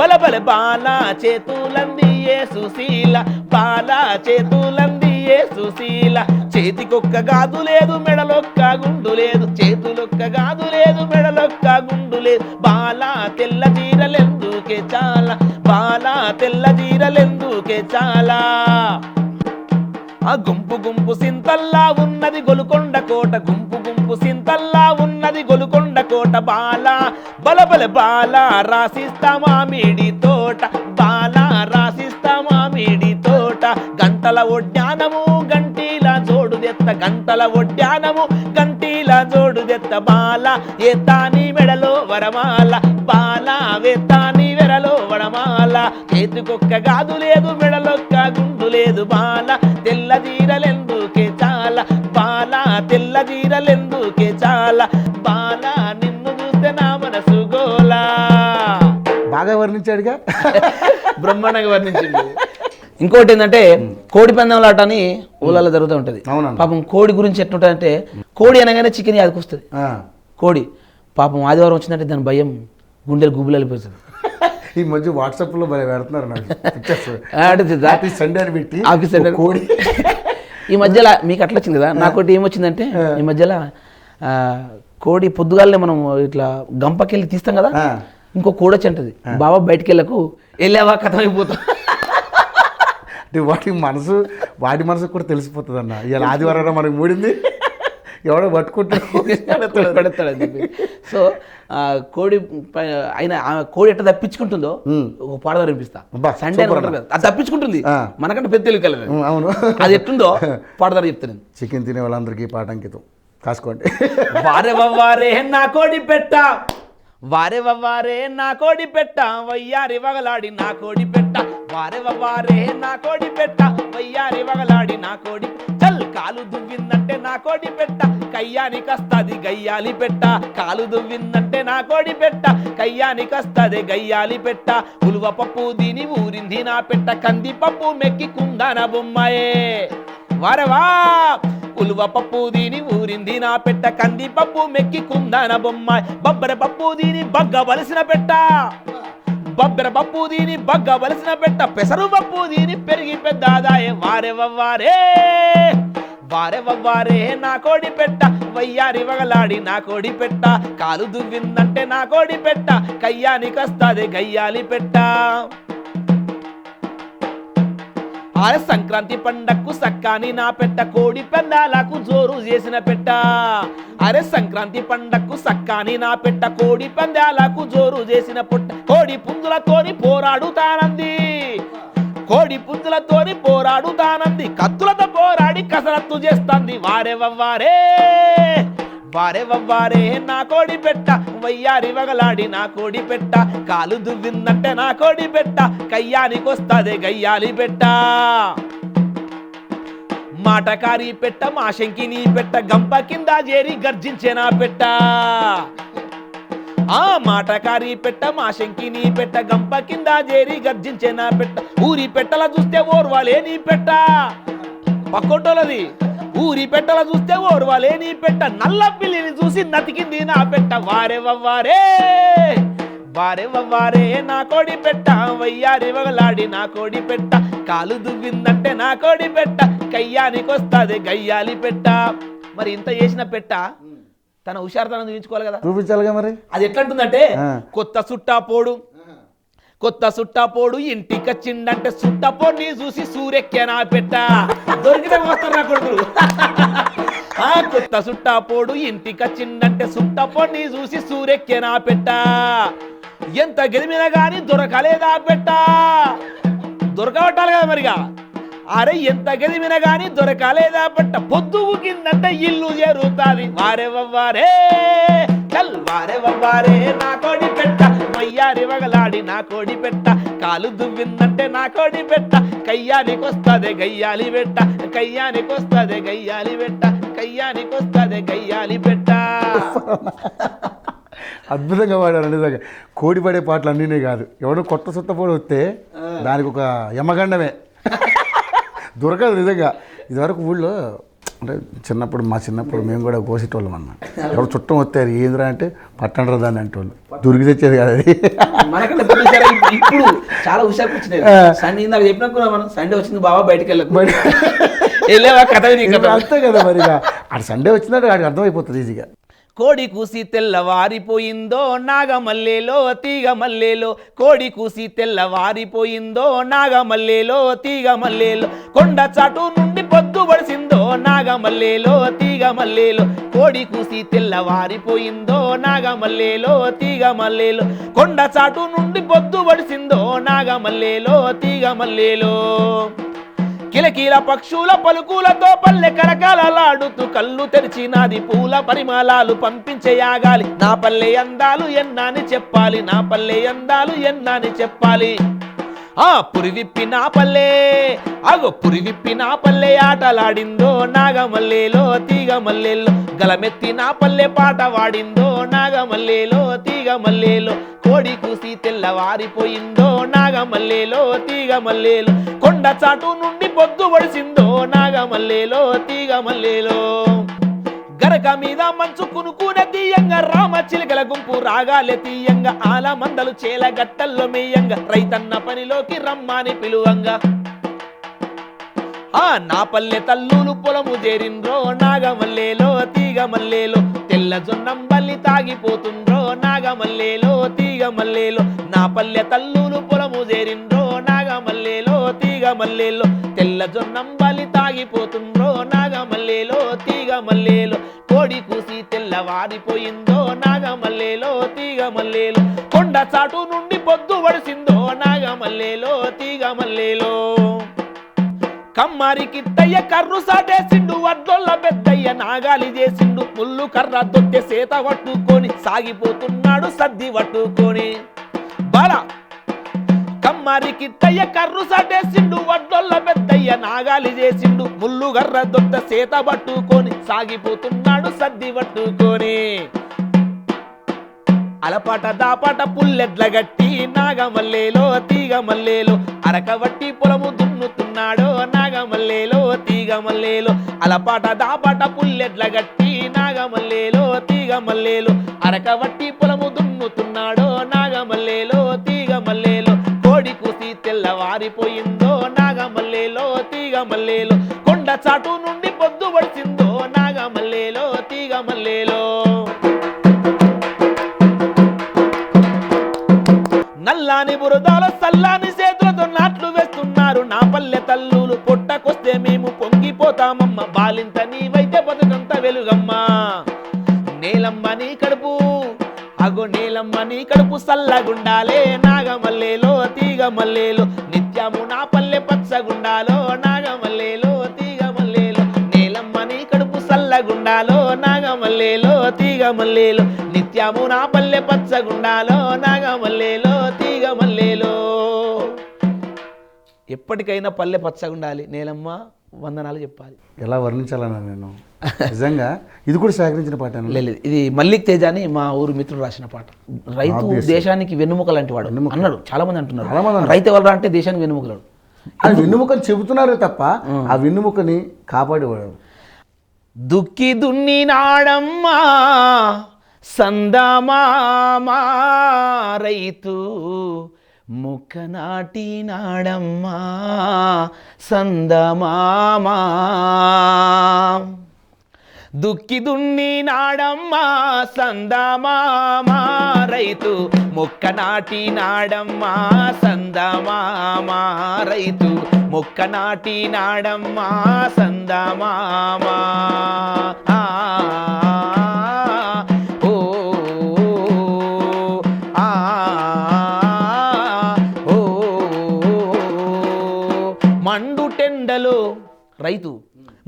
Speaker 3: బలబల బాలా చేతులందియే సుశీల బాలా చేతులందియే సుశీల చేతికొక్క గాదు లేదు మెడలొక్క గుండు లేదు చేతులొక్క గాదు లేదు మెడలొక్క గుండు లేదు బాలా తెల్ల జీరలెందుకే చాలా బాలా తెల్ల జీరలెందుకే చాలా ఆ గుంపు గుంపు సింతల్లా ఉన్నది గొలుకొండ కోట గుంపు గుంపు సింతల్లా ఉన్నది గొలుకొండ కోట బాలా బలబల బాలా రాసిస్తా మామిడి తోట బాలా రాసిస్తా మామిడి తోట గంటల ఒడ్యానము గంటీల జోడుదెత్త గంటల ఒడ్యానము గంటీల జోడుదెత్త బాలా ఏతాని మెడలో వరమాల బాలా వేతాని వెరలో వడమాల చేతికొక్క గాదు లేదు మెడలొక్క గుండు లేదు బాలా తెల్ల జీరలెందుకే చాలా బాలా తెల్ల జీరలెందుకే చాలా బాలా నిన్ను చూస్తే నా మనసు గోలా
Speaker 2: బాగా వర్ణించాడుగా
Speaker 3: బ్రహ్మాండంగా వర్ణించింది. ఇంకోటి ఏంటంటే కోడి పందెంలాట అని ఊళ్ళలో జరుగుతూ ఉంటుంది. పాపం కోడి గురించి ఎట్లుంటుందంటే కోడి అనగానే చికెన్ యాదకొస్తుంది. కోడి పాపం ఆదివారం వచ్చిందంటే దాని భయం గుండెలు గుబులు వెళ్ళిపోతుంది.
Speaker 2: ఈ మధ్య వాట్సాప్లో పెడుతున్నారు
Speaker 3: కోడి. ఈ మధ్యలో మీకు అట్లా వచ్చింది కదా, నాకోటి ఏమొచ్చిందంటే ఈ మధ్యలో కోడి పొద్దుగాలనే మనం ఇట్లా గంపకెళ్ళి తీస్తాం కదా, ఇంకో కోడి వచ్చి అంటది బాబా బయటికి వెళ్ళకు వెళ్ళావా కథం అయిపోతాం.
Speaker 2: అంటే వాటి మనసు కూడా తెలిసిపోతుంది అన్న. ఇలా ఆదివారం మనకి మూడింది ఎవడో
Speaker 3: పట్టుకుంటాడు. సో కోడి అయినా కోడి ఎట్లా తప్పించుకుంటుందో ఒక పాడదారు వినిపిస్తా. సండే అది తప్పించుకుంటుంది మనకంటే పెద్ద తెలియదు.
Speaker 2: అవును,
Speaker 3: అది ఎట్లుందో పాడదారు చెప్తాను.
Speaker 2: చికెన్ తినే వాళ్ళందరికీ పాట అంకితం కాసుకోండి.
Speaker 3: వారే వవ్వారే నా కోడి పెట్ట వారే వవ్వారే నా కోడి పెట్ట వయ్యారి వగలాడి నా కోడి పెట్ట వారే వవ్వారే నా కోడి పెట్ట వయ్యారి వగలాడి నా కోడి చల్ కాలు దువ్విందంటే నా కోడి పెట్ట కయ్యానికస్తది గయ్యాలి పెట్ట కాలు దువ్విందంటే నా కోడి పెట్ట కయ్యానికస్తది గయ్యాలి పెట్ట ఉలువ పప్పు దీని ఊరింది నా పెట్ట కందిపప్పు మెక్కి కుందన బొమ్మయే వారే వా ఉలువ పప్పు దీని ఊరింది నా పెట్ట కంది పప్పు మెక్కి కుందాన బొమ్మాయి బొబ్బర పప్పు దీని బగ్గ వలసిన పెట్ట బొబ్బర పప్పు దీని బగ్గ వలసిన పెట్ట పెసరు పప్పు దీని పెరిగి పెద్దాదాయే వారే వవ్వారే వారే వవ్వారే నా కోడి పెట్ట వయ్యారి వగలాడి నా కోడి పెట్ట కాలు దువ్విందంటే నా కోడి పెట్ట కయ్యానికొస్తాది గయ్యాలి పెట్ట ఆర సంక్రాంతి పండక్కు సక్కాని నా పెట్ట కోడి పెండాలకు జోరు చేసిన పెట్ట అరే సంక్రాంతి పండక్కు సక్కాని నా పెట్ట కోడి పందాలకు జోరు చేసిన పుట్ట కోడి పుంజులతోని పోరాడుతానంది కోడి పుంజులతోని పోరాడుతానంది కత్తులతో పోరాడి కసరత్తు చేస్తాంది వారే వవ్వారే వారే వవ్వారే నా కోడి పెట్ట వయ్యారి వగలాడి నా కోడి పెట్ట కాలు దువ్విందంటే నా కోడి పెట్ట కయ్యానికొస్తాదే గయ్యాలి పెట్ట మాటకారి పెట్ట మా శంకిని పెట్ట గంప కింద చేరి గర్జించే నా పెట్ట ఆ మాటకారి పెట్ట మా శంకిని పెట్ట గంప కింద చేరి గర్జించే నా పెట్ట ఊరి పెట్టల చూస్తే ఓర్వాలే నీ పెట్ట పక్కొట్టోలది ఊరి పెట్టల చూస్తే ఓర్వాలే నీ పెట్ట నల్ల పిల్లిని చూసి నతికింది నా పెట్ట వారే వవ్వారే వారే వవ్వారే నా కోడి పెట్ట వయ్యారి వగలాడి నా కోడి పెట్ట కాలు దువ్విందంటే నా కోడి పెట్ట కయ్యానికొస్తాది గయ్యాలి పెట్ట మరి ఇంత చేసిన పెట్ట తన హుషారుతనం చూపించుకోవాలి కదా
Speaker 2: చూపించాలిగా మరి
Speaker 3: అది ఎట్లంటుందంటే కొత్త సుట్టా పోడు కొత్త సుట్టపోడు ఇంటికొచ్చిండంటే సుట్టపోడిని చూసి సూరెక్కే నా పెట్ట దొరికితే వస్తారు నా కొడుకులు ఆ కొత్త సుట్టపోడు ఇంటికొచ్చిండంటే సుట్టపోడిని చూసి సూరెక్కే నా పెట్ట ఎంత గెలిమినా గాని దొరకలేదా పెట్ట దొరకబట్టాలి కదా మరిగా అరే ఎంత గెలిమినా గాని దొరకలేదా పెట్ట పొద్దుగు కిందంటే ఇల్లు చేరుతాది వారే వవ్వారే చల్ వారే వవ్వారే నా కోడి పెట్ట వయ్యారి వగలాడి నా కోడి పెట్ట కాలు దువ్విందంటే నా కోడి పెట్ట కయ్యానికొస్తాదే గయ్యాలి పెట్ట కయ్యానికొస్తాదే గయ్యాలి పెట్ట కయ్యానికొస్తాదే గయ్యాలి పెట్ట
Speaker 2: అద్భుతంగా పాడారు నిజంగా కోడి పడే పాటలు అన్నీనే కాదు ఎవడో కొత్త సుట్టపోడు వస్తే దానికి ఒక యమగండమే దొరకదు నిజంగా. ఇదివరకు ఊళ్ళో అంటే మా చిన్నప్పుడు మేము కూడా కోసేటోళ్ళం అన్న. ఎవరు చుట్టం వస్తారు ఏంద్రా అంటే పట్టండ్రా దాన్ని అంటోళ్ళు దొరికి తెచ్చేది కదా అది.
Speaker 4: మనకంటే ఇప్పుడు చాలా హుషారు వచ్చినాయి. సండే ఇందాక చెప్పినా మనం సండే వచ్చింది బాబా బయటకు వెళ్ళలేవా కథ
Speaker 2: అంతే కదా మరి అటు సండే వచ్చినట్టు వాడికి అర్థమైపోతుంది ఈజీగా.
Speaker 3: కోడి కూసి తెల్లవారిపోయిందో నాగమల్లేలో తీగ మల్లేలో కోడి కూసి తెల్లవారిపోయిందో నాగమల్లేలో తీగ మల్లేలో కొండ చాటు నుండి పొద్దు పడిసిందో నాగమల్లేలో తీగ మల్లేలో కోడి కూసి తెల్లవారిపోయిందో నాగమల్లేలో తీగ మల్లేలో కొండ చాటు నుండి పొద్దు పడిసిందో నాగమల్లేలో తీగ మల్లేలో కిలకీల పక్షుల పలుకులతో పల్లె కలకలలాడుతూ కళ్ళు తెరిచినాది పూల పరిమళాలు పంపించే యాగాలి నా పల్లె అందాలు ఎన్నాని చెప్పాలి నా పల్లె అందాలు ఎన్నాని చెప్పాలి. ఆ పురివిప్పి నా పల్లె పురివిప్పి నా పల్లె ఆటలాడిందో నాగమల్లేలో తీగ మల్లెల్లో గలమెత్తి నా పల్లె పాట వాడిందో నాగమల్లేలో తీగ మల్లేలో కోడి కూసి తెల్లవారిపోయిందో నాగమల్లేలో తీగ మల్లేలో కొండ చాటు నుండి పొద్దు పడిసిందో నాగమల్లేలో తీగ మల్లేలో గరక మీద మంచు కునుకునే తీయంగా రామ చిలుకల గుంపు రాగాలే తీయంగా ఆల మందలు చేల గట్టల్లో మేయంగా రైతన్న పనిలోకి రమ్మని పిలువంగా ఆ నా పల్లె తల్లులు పొలము చేరిండ్రో నాగమల్లేలో తీగ మల్లేలో తెల్ల జొన్నంబల్లి తాగిపోతుండ్రో నాగమల్లేలో తీగ మల్లేలో నా పల్లె తల్లులు పొలము చేరిండ్రో నాగమల్లేలో తీగ మల్లేలో తెల్ల జొన్నంబల్లి తాగిపోతుండ్రో నాగమల్లేలో తీగ మల్లేలో కోడి కూసి తెల్లవారిపోయిందో నాగమల్లేలో తీగ మల్లేలో కొండ చాటు నుండి పొద్దు పడిసిందో నాగమల్లేలో తీగ మల్లేలో కమ్మారి కిట్టయ్య కర్రు సాటేసిండు వడ్డొల్ల పెద్దయ్య నాగాలి చేసిండు పుల్లు కర్ర దొట్టె సేత పట్టుకొని సాగిపోతున్నాడు సద్ది పట్టుకొని బాల కమ్మారి కిట్టయ్య కర్రు సాటేసిండు వడ్డొల్ల పెద్దయ్య నాగాలి చేసిండు ముల్లు కర్ర దొట్టె సేత పట్టుకొని సాగిపోతున్నాడు సద్ది పట్టుకొని అలపాట దాపాట పుల్లెడ్ల గట్టి నాగమల్లేలో తీగ మల్లేలో అరకబట్టి పొలము దున్నుతున్నాడో నాగమల్లేలో తీగ మల్లేలో అలపాట దాపాట పుల్లెడ్ల గట్టి నాగమల్లేలో తీగ మల్లేలో అరకబట్టి పొలము దున్నుతున్నాడో నాగమల్లేలో తీగ మల్లేలో కోడి కూసి తెల్లవారిపోయిందో నాగమల్లేలో తీగ మల్లేలో కొండ చాటు నుండి పొద్దు పడిసిందో నాగమల్లేలో తీగ మల్లేలో నల్లాని బురదాల సల్లాని చేతులతో నాట్లు వేస్తున్నారు నా పల్లె తల్లులు పొట్టకొస్తే మేము పొంగిపోతామమ్మ బాలింత నీవైతే బతుకంత వెలుగమ్మ నేలమ్మ నీ కడుపు అగో నేలమ్మ నీ కడుపు సల్లగుండాలే నాగమల్లేలో తీగ మల్లేలో నిత్యము నా పల్లె పచ్చగుండాలో నాగమల్లేలో తీగ మల్లేలో నేలమ్మ నీ కడుపు సల్లగుండాలో నాగమల్లేలో తీగ మల్లేలో నిత్యము నా పల్లె పచ్చగుండాలో నాగమల్లేలో తీగ మల్లేలో ఎప్పటికైనా పల్లె పచ్చగుండాలి నేలమ్మ వందనాలు చెప్పాలి.
Speaker 2: ఎలా వర్ణించాలన్నా నేను నిజంగా ఇది కూడా సేకరించిన పాట
Speaker 4: లేదు, ఇది మల్లిక్ తేజ అని మా ఊరు మిత్రుడు రాసిన పాట. రైతు దేశానికి వెన్నుముక లాంటి వాడు అన్నాడు. చాలా మంది అంటున్నారు రైతు ఎవరు అంటే దేశానికి వెన్నుముకలాడు.
Speaker 2: అది వెన్నుముకని చెబుతున్నారే తప్ప ఆ వెన్నుముకని కాపాడేవాడు.
Speaker 3: దుక్కి దున్ని నాడమ్మా సందమామా రైతు ముక్క నాటి నాడమ్మా సందమామా దుక్కి దున్ని నాడమ్మా సందమామా రైతు మొక్క నాటి నాడమ్మా సందమామా రైతు మొక్క నాటి నాడమ్మా సందమామా ఓ ఓ మండు టెండలో రైతు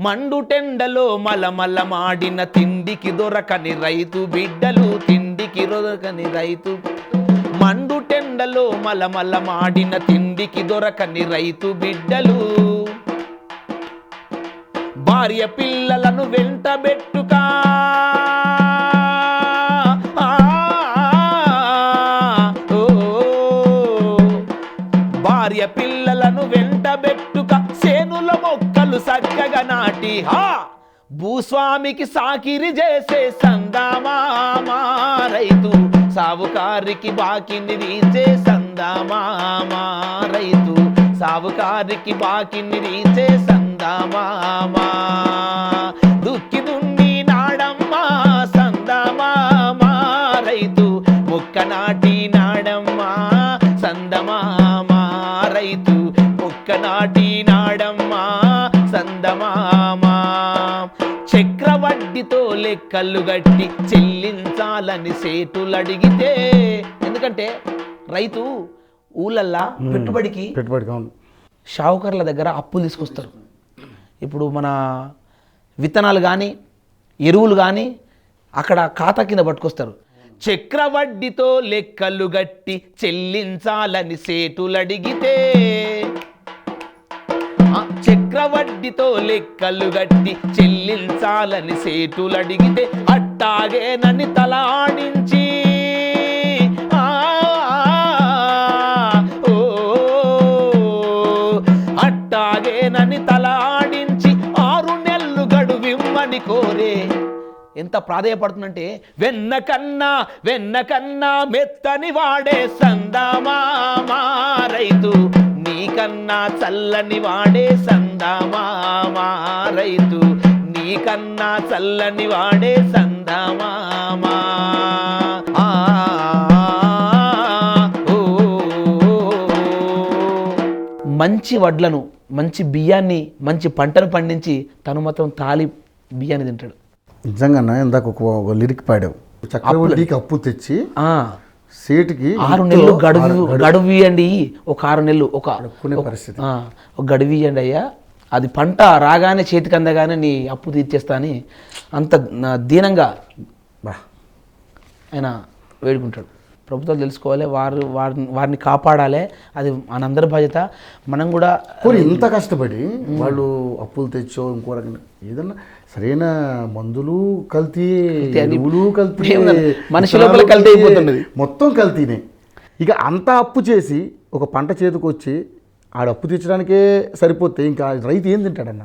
Speaker 3: మండు టెండలో మలమల మాడిన తిండికి దొరకని రైతు బిడ్డలు తిండికి దొరకని రైతు మండు టెండలో మలమల మాడిన తిండికి దొరకని రైతు బిడ్డలు భార్య పిల్లలను వెంటబెట్టుకా భార్య పిల్లలను వెంటబెట్టుక సేనుల మొక్కలు సక్కగా నాటి భూస్వామికి సాకిరి చేసే సందమామా రైతు సావుకారికి బాకిని తీర్చే సందమామా రైతు సావుకారికి బాకిని తీర్చే సందమామా దుక్కి దున్ని నాడమ్మా సందమామా రైతు మొక్క నాటి నాడమ్మా సందమామా రైతు మొక్క నాటి నాడమ్మా సందమామా చక్రవడ్డీతో లెక్కలు గట్టి చెల్లించాలని సేటులడిగితే ఎందుకంటే రైతు ఊళ్ళల్లా పెట్టుబడికి షావుకర్ల దగ్గర అప్పులు తీసుకొస్తారు. ఇప్పుడు మన విత్తనాలు కానీ ఎరువులు కానీ అక్కడ ఖాతా కింద పట్టుకొస్తారు. చక్రవడ్డీతో లెక్కలు గట్టి చెల్లించాలని సేటులడిగితే చక్రవడ్డీతో లెక్కలు గట్టి చెల్లించాలని సేటులడిగితే అట్టాగేనని తల ఆడించి అట్టాగేనని తల ఆడించి 6 నెలలు గడువిమ్మని కోరే. ఎంత ప్రాధేయపడుతుందంటే వెన్న కన్నా మెత్తని వాడే సందమామా రైతు నీకన్నా చల్లని వాడే సందమామా రైతు నీకన్నా చల్లని వాడే సందమామా మంచి వడ్లను మంచి బియ్యాన్ని మంచి పంటను పండించి తను మాత్రం తాలి బియ్యాన్ని తింటాడు.
Speaker 2: నిజంగా ఇందాక ఒక లిరిక్ పాడావు. చక్రవడ్డీకి అప్పు తెచ్చి సేటుకి
Speaker 4: 6 నెలలు గడువు ఇవ్వండి, ఒక 6 నెలలు ఒక
Speaker 2: పరిస్థితి
Speaker 4: ఒక గడువు ఇవ్వండి అయ్యా, అది పంట రాగానే చేతికి అందగానే నీ అప్పు తీర్చేస్తా అని అంత దీనంగా ఆయన వేడుకుంటాడు. ప్రభుత్వాలు తెలుసుకోవాలి, వారిని కాపాడాలి. అది మనందరి బాధ్యత. మనం కూడా
Speaker 2: ఇంత కష్టపడి వాళ్ళు అప్పులు తెచ్చో ఇంకో రకంగా ఏదన్నా సరైన మందులు కల్తీ, ఎరువులు కల్తీ,
Speaker 4: మనిషి లోపల కల్తీ అయిపోతున్నది,
Speaker 2: మొత్తం కల్తీనే. ఇక అంత అప్పు చేసి ఒక పంట చేతికి వచ్చి ఆడ అప్పు తీర్చడానికే సరిపోతే ఇంకా రైతు ఏం తింటాడన్న?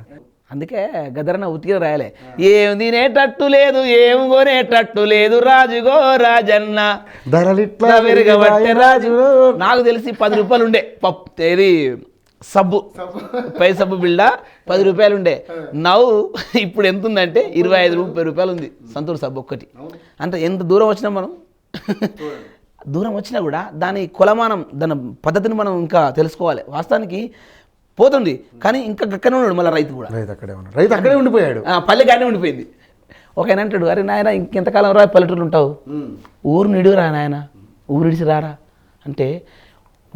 Speaker 4: అందుకే గదరన్న ఉతికి రాయాలి, ఏం తినేటట్టు లేదు, ఏం కొనేటట్టు లేదు, రాజుగో రాజన్న
Speaker 2: ధరలిట్లా
Speaker 4: పెరగబట్టే రాజు. నాకు తెలిసి 10 రూపాయలు ఉండే ఇది సబ్బు, పై సబ్బు బిల్డ 10 రూపాయలు ఉండే. నవ్వు ఇప్పుడు ఎంత ఉందంటే 25 రూపాయలు ఉంది సంతూర్ సబ్బు ఒక్కటి. అంటే ఎంత దూరం వచ్చినా మనం దూరం వచ్చినా కూడా దాని కొలమానం, దాని పద్ధతిని మనం ఇంకా తెలుసుకోవాలి. వాస్తవానికి పోతుంది కానీ ఇంకా గక్కనే ఉన్నాడు మళ్ళీ రైతు కూడా.
Speaker 2: రైతు అక్కడే ఉండిపోయాడు,
Speaker 4: పల్లె గానే ఉండిపోయింది. ఒక ఆయన అంటాడు, అరే నాయన ఇంకెంతకాలం రా పల్లెటూరు ఉంటావు, ఊరు నిడురా నాయన, ఊరు ఇడిచి రారా అంటే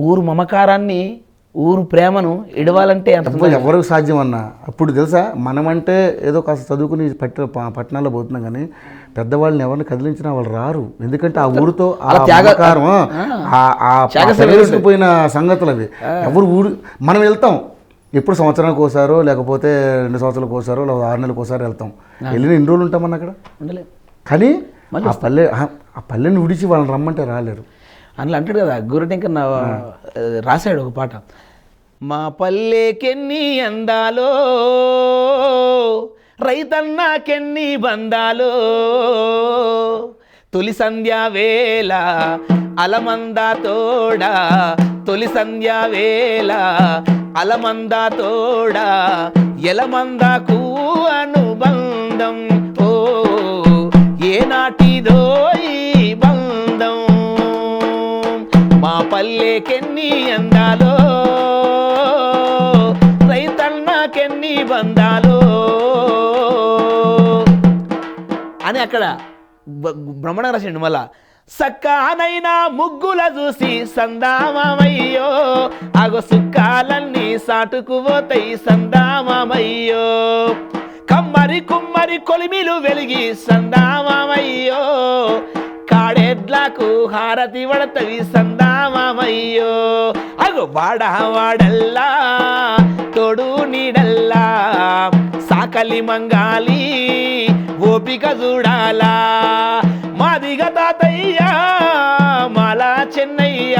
Speaker 4: ఊరు మమకారాన్ని, ఊరు ప్రేమను ఇడవాలంటే
Speaker 2: ఎవరికి సాధ్యం అన్న? అప్పుడు తెలుసా, మనమంటే ఏదో కాస్త చదువుకుని పట్టణాల్లో పోతున్నాం కానీ పెద్దవాళ్ళని ఎవరిని కదిలించినా వాళ్ళు రారు. ఎందుకంటే ఆ ఊరితో త్యాగకారం, పోయిన సంగతులు అవి. ఎవరు ఊరు మనం వెళ్తాం ఎప్పుడు సంవత్సరానికి ఒకసారో లేకపోతే 2 సంవత్సరాలకు ఒకసారో లేదా 6 నెలలకు ఒకసారి వెళ్తాం. వెళ్ళిన ఎన్ని రోజులు ఉంటామన్న అక్కడ? కానీ ఆ పల్లెని విడిచి వాళ్ళని రమ్మంటే రాలేరు.
Speaker 4: అందులో అంటాడు కదా గోరటెంకన్న రాశాడు ఒక పాట, మా పల్లెకెన్ని అందాలో రైతన్నాకెన్ని బందాలో, తొలి సంధ్యా వేళ అలమందా తోడా, తొలి సంధ్యా వేళ అలమందా తోడా, ఎలమందాకు అనుబంధం, ఓ ఏనాటిదో ఈ బంధం, మా పల్లెకెన్ని అందాలో రైతన్నకెన్ని బందాలో అని అక్కడ బ్రహ్మణ రాసిండు. మళ్ళా సక్కానైనా ముగ్గుల చూసి సందామయ్యో, అగో సుక్కాలన్నీ సాటుకు పోతాయి సందామయ్యో, కమ్మరి కుమ్మరి కొలిమిలు వెలిగి సందామయ్యో, కాడెడ్లకు హారతి పడతవి సందామయ్యో, అగో వాడా వాడల్లా తోడు నీడల్లా, సాకలి మంగాలి ఓపిక చూడాలా, మాదిగ తాతయ్య మాలా చెన్నయ్య,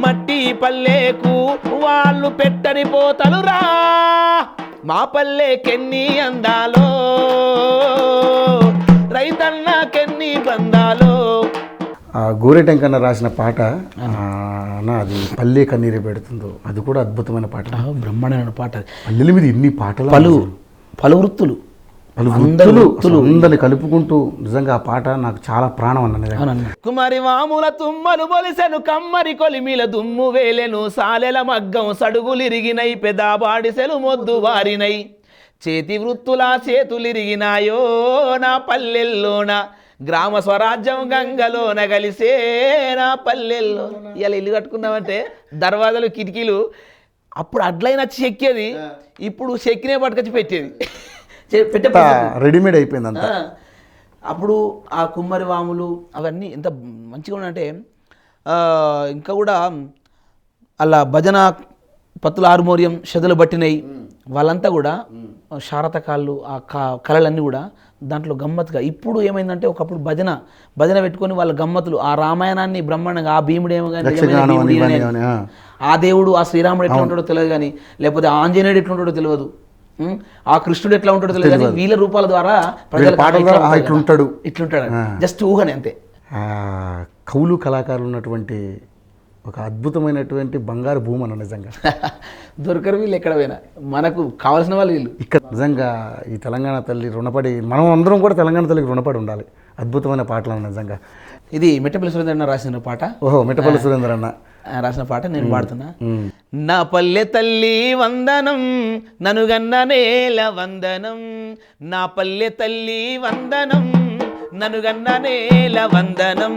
Speaker 4: మట్టి పల్లెకు వాళ్ళు పెట్టని పోతలురా, మా పల్లెకెన్ని అందాలో రైతన్నకెన్ని బందాలో.
Speaker 2: గోరెటెంకన్న రాసిన పాట అది పల్లె కన్నీరే పెడుతుందో, అది కూడా అద్భుతమైన పాట,
Speaker 4: బ్రహ్మాండమైన పాట.
Speaker 2: పల్లెల మీద ఇన్ని పాటలు,
Speaker 4: పలు వృత్తులు
Speaker 2: అందరిని కలుపుకుంటూ, నిజంగా ఆ పాట నాకు చాలా ప్రాణం అన్నది.
Speaker 4: కుమారి వాముల తుమ్మలు బొలిసెను, కమ్మరి కొలిమిల దుమ్ము వేలెను, సాలెల మగ్గం సడుగులిరిగినై, పెదాబాడిసెలు మొద్దు వారినై, చేతి వృత్తుల చేతులిరిగినాయో నా పల్లెల్లోన, గ్రామ స్వరాజ్యం గంగలోన కలిసే నా పల్లెల్లో. ఇలా ఇల్లు కట్టుకున్నామంటే దర్వాజాలు కిటికీలు అప్పుడు అడ్లైన చెక్కేది, ఇప్పుడు చెక్కినే పట్టుకొచ్చి పెట్టేది,
Speaker 2: రెడీమేడ్ అయిపోయింది అంతా.
Speaker 4: అప్పుడు ఆ కుమ్మరి వాములు అవన్నీ ఎంత మంచిగా ఉన్నాయంటే, ఇంకా కూడా అలా భజన పత్తుల హార్మోనియం షెదలు పట్టినాయి వాళ్ళంతా కూడా శారతకాళ్ళు, ఆ కళలన్నీ కూడా దాంట్లో గమ్మత్తుగా. ఇప్పుడు ఏమైందంటే ఒకప్పుడు భజన పెట్టుకొని వాళ్ళ గమ్మతులు, ఆ రామాయణాన్ని బ్రహ్మాండంగా, ఆ భీముడు ఏమో కానీ ఆ దేవుడు ఆ శ్రీరాముడు ఎట్లా ఉంటాడో తెలియదు కానీ, లేకపోతే ఆంజనేయుడు ఎట్లా ఉంటాడో తెలియదు, ఆ కృష్ణుడు ఎట్లా ఉంటాడో తెలియదు కానీ వీళ్ళ రూపాల ద్వారా
Speaker 2: ఇట్లుంటాడు
Speaker 4: జస్ట్ ఊహని అంతే.
Speaker 2: కవులు కళాకారులు ఉన్నటువంటి ఒక అద్భుతమైనటువంటి బంగారు భూమి అన్న. నిజంగా
Speaker 4: దొరకరు వీళ్ళు ఎక్కడ పోయినా, మనకు కావాల్సిన వాళ్ళు వీళ్ళు.
Speaker 2: ఇక్కడ నిజంగా ఈ తెలంగాణ తల్లి రుణపడి, మనం అందరం కూడా తెలంగాణ తల్లికి రుణపడి ఉండాలి. అద్భుతమైన పాటలు అన్న నిజంగా.
Speaker 4: ఇది మిట్టపల్లి సురేంద్ర అన్న రాసిన పాట.
Speaker 2: ఓహో, మిట్టపల్లి సురేంద్ర అన్న
Speaker 4: రాసిన పాట నేను పాడుతున్నా. నా పల్లె తల్లి వందనం, ననుగన్న నేల వందనం, నా పల్లె తల్లి వందనం, ననుగన్న నేల వందనం,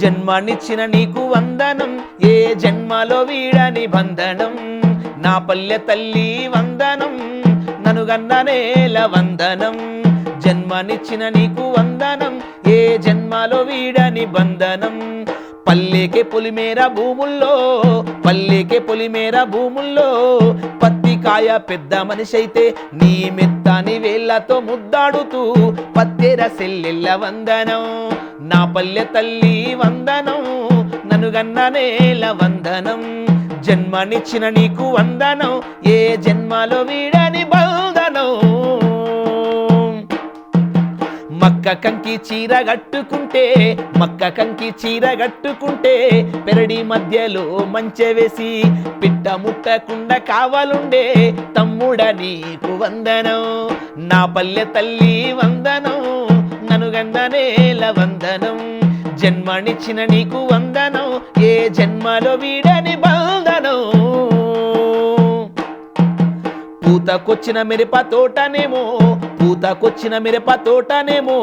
Speaker 4: జన్మనిచ్చిన నీకు వందనం, ఏ జన్మలో వీడని బంధనం, నా పల్లె తల్లి వందనం, ననుగన్న నేల వందనం, జన్మనిచ్చిన నీకు వందనం, ఏ జన్మలో వీడని బంధనం,
Speaker 3: పల్లెకే పొలిమేర భూముల్లో పల్లెకే పొలిమేర భూముల్లో పత్తికాయ పెద్ద మనిషి అయితే నీ మెత్తని వేళ్లతో ముద్దాడుతూ పత్తెర సెల్లెల్ల వందనం నా పల్లె తల్లి వందనం నన్ను గన్న నేల వందనం జన్మనిచ్చిన నీకు వందనం ఏ జన్మలో వీడని బంధనం మక్క కంకి చీర కట్టుకుంటే మక్క కంకి చీర కట్టుకుంటే పెరడి మధ్యలో మంచె వేసి పిట్ట ముట్టకుండా కావాలుండే తమ్ముడ నీకు వందనం నా పల్లె తల్లి వందనం నన్ను గన్న నేల వందనం జన్మనిచ్చిన నీకు వందనం ఏ జన్మలో వీడని బంధనం పూతకొచ్చిన మిరప తోటనేమో పూతకొచ్చిన మిరప తోటనేమో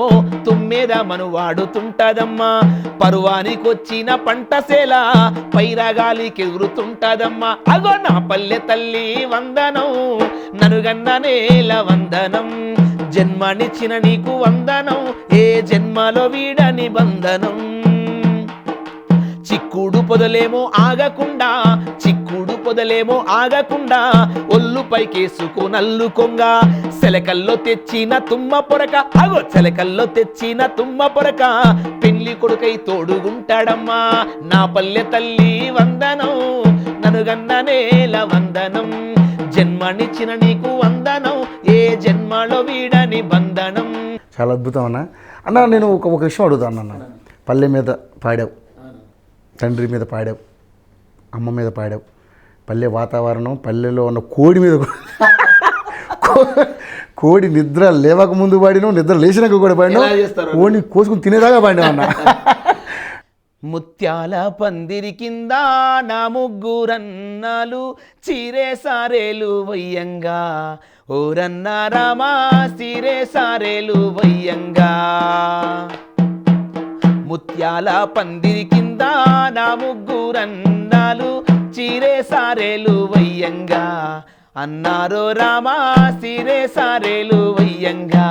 Speaker 3: తుమ్మెద మను వాడుతుంటదమ్మా పరువానికొచ్చిన పంట సేల పైరగాలికి ఎగురుతుంటదమ్మా అగో నా పల్లె తల్లి వందనం నన్ను గన్న నేల వందనం జన్మనిచ్చిన నీకు వందనం ఏ జన్మలో వీడని బంధనం చిక్కుడు పొదలేమో ఆగకుండా చిక్కుడు పొదలేమో ఆగకుండా ఒళ్ళు పైకేసుకు నల్లు కొంగ సెలకల్లో తెచ్చిన తుమ్మ పొరక అగో సెలకల్లో తెచ్చిన తుమ్మ పొరక పెళ్లి కొడుకై తోడుగుంటాడమ్మా నా పల్లె తల్లి వందనం నన్ను గన్న నేల వందనం జన్మనిచ్చిన నీకు వందనం ఏ జన్మలో వీడని బంధనం.
Speaker 2: చాలా అద్భుతం అన్న నేను ఒక విషయం అడుగుతాను అన్న. పల్లె మీద పాడావు, తండ్రి మీద పాడావు, అమ్మ మీద పాడావు, పల్లె వాతావరణం, పల్లెలో ఉన్న కోడి మీద కోడి నిద్ర లేవక ముందు పాడినావు, నిద్ర లేచినాక కూడా పాడినావు, కోడిని కోసుకుని తినేదాకా పాడినావు అన్న.
Speaker 3: ముత్యాల పందిరి కింద నా ముగ్గురన్నాలు చీరే సారేలు వయ్యంగా ఓరన్న రామా చీరే సారేలు వయ్యంగా ముత్యాల పందిరి కింద నా ముగ్గురన్నాలు చీరే సారేలు వయ్యంగా అన్నారో రామా చీరే సారేలు వయ్యంగా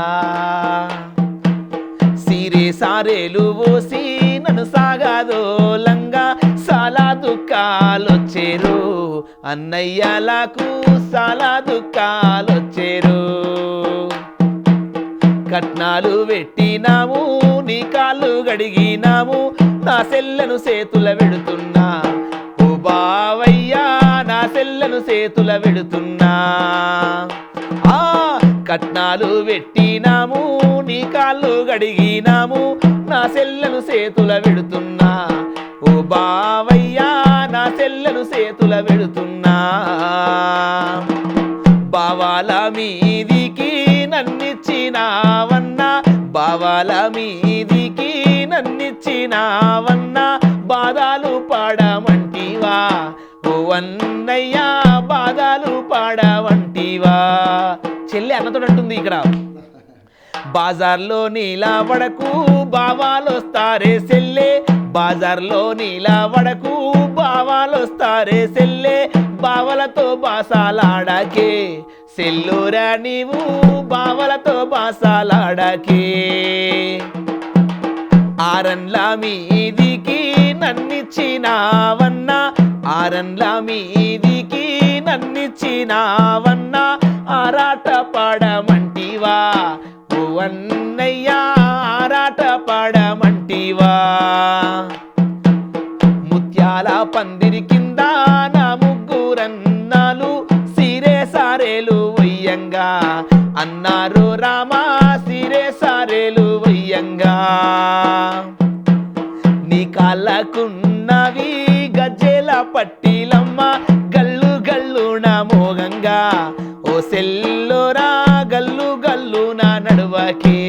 Speaker 3: సీరే సారేలు ఓసి నన్ను సాగాదోలంగా చాలా దుఃఖాలొచ్చేరు అన్నయ్యలకు చాలా దుఃఖాలొచ్చేరు కట్నాలు పెట్టినాము నీ కాళ్ళు గడిగినాము నా సెల్లను చేతుల వెడుతున్నా ఓ బావయ్యా నా సెల్లను చేతుల వెడుతున్నా కట్నాలు పెట్టినాము నీ కాళ్ళు గడిగినాము నా సెల్లను చేతుల వెడుతున్నా ఓ బావయ్యా నా సెల్లను చేతుల వెడుతున్నా బావాల మీదికి నన్నిచ్చినావన్నా బావాల మీదికి నన్నిచ్చినావన్నా బాధలు పాడమంటివా ఓ అన్నయ్యా బాధలు పాడమంటివా చెల్లి అన్నతో అంటుంది ఇక్కడ బాజార్లో నిలబడకు బావాలొస్తారే సెల్లే బాజార్లో నిలబడకు బావాలొస్తారే సెల్లే బావలతో బాసాలాడకే సెల్లురా నీవు బావలతో బాసాలాడకే ఆరన్ల మీదికి నన్నిచ్చినావన్నా ఆరన్ల మీదికి నన్నిచ్చినావన్నా ఆరాట పాడమంటివా ఓ అన్నయ్యా ఆరాట పాడమంటివా ముత్యాల పందిరి కింద నా ముగ్గురన్నాలు సీరే సారేలు వయ్యంగా అన్నారు రామా సీరే సారేలు వయ్యంగా నీ కాళ్ళకున్నవి గజ్జెల పట్టీలమ్మ గల్లు గల్లు నా మోగంగా ఓ సెల్లోరా గల్లు గల్లు నా నడువకే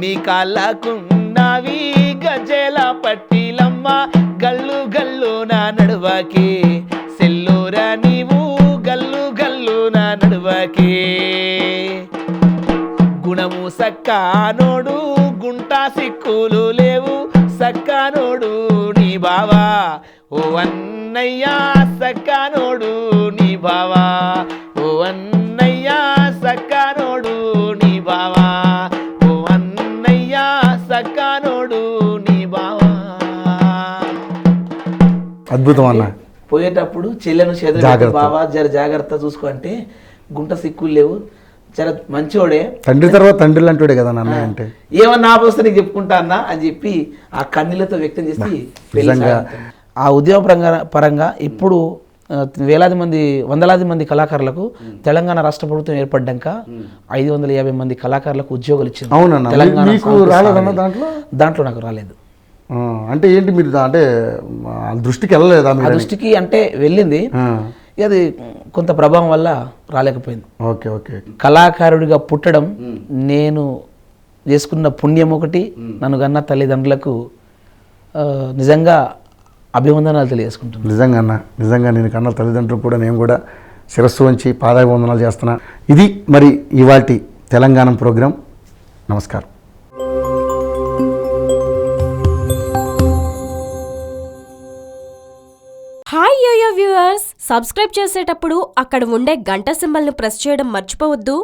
Speaker 3: నీ కాళ్ళకున్నవి గజ్జెల పట్టీలమ్మ గల్లు గల్లు నా నడువకే సెల్లోరా నీవు గల్లు గల్లు నా నడువకే గుణము సక్కానోడు గుంటా సిక్కులు లేవు సక్కానోడు నీ బావా ఓ అన్నయ్యా సక్కానోడు నీ బావా ఓ అన్నయ్యా సక్కానోడు నీ బావా ఓ అన్నయ్యా సక్కానోడు నీ బావా.
Speaker 2: అద్భుతం అన్న.
Speaker 4: పోయేటప్పుడు చెల్లెను చేతులు
Speaker 2: జాగ్రత్త.
Speaker 4: బావా జర జాగ్రత్త చూసుకో అంటే గుంట సిక్కులు లేవు, చాలా మంచోడే,
Speaker 2: తండ్రి తర్వాత తండ్రి అంటాడే కదా అన్నయ్య అంటే.
Speaker 4: ఏమన్నా ఆపొస్తే నీకు చెప్పుకుంటా అన్నా అని చెప్పి ఆ కన్నీళ్లతో వ్యక్తం చేసి పెళ్లి
Speaker 2: నిజంగా.
Speaker 4: సాగించాం. ఆ ఉద్యోగ పరంగా ఇప్పుడు వేలాది మంది, వందలాది మంది కళాకారులకు తెలంగాణ రాష్ట్ర ప్రభుత్వం ఏర్పడ్డాక 550 మంది కళాకారులకు ఉద్యోగాలు ఇచ్చింది.
Speaker 2: అవునన్నా.
Speaker 4: తెలంగాణ
Speaker 2: మీకు
Speaker 4: సాంస్కృతిక
Speaker 2: రాలేదన్న
Speaker 4: సాధన. దాంట్లో నాకు రాలేదు.
Speaker 2: అంటే ఏంటి మీరు అంటే దృష్టికి వెళ్ళలేదా
Speaker 4: ఆ
Speaker 2: మీరు?
Speaker 4: దృష్టికి అంటే వెళ్ళింది, ఇక అది కొంత ప్రభావం వల్ల రాలేకపోయింది.
Speaker 2: Okay okay.
Speaker 4: కళాకారుడిగా పుట్టడం నేను చేసుకున్న పుణ్యం ఒకటి, నన్ను కన్న తల్లిదండ్రులకు నిజంగా అభివందనాలు తెలియజేసుకుంటున్నాను.
Speaker 2: నిజంగా అన్న, నిజంగా నేను కన్నా తల్లిదండ్రులు కూడా నేను కూడా శిరస్సు వంచి పాదాభివందనాలు చేస్తున్నా. ఇది మరి ఇవాల్టి తెలంగాణ ప్రోగ్రాం. నమస్కారం.
Speaker 5: హాయ్ యోయో వ్యూవర్స్, సబ్స్క్రైబ్ చేసేటప్పుడు అక్కడ ఉండే గంట సింబల్ను ప్రెస్ చేయడం మర్చిపోవద్దు.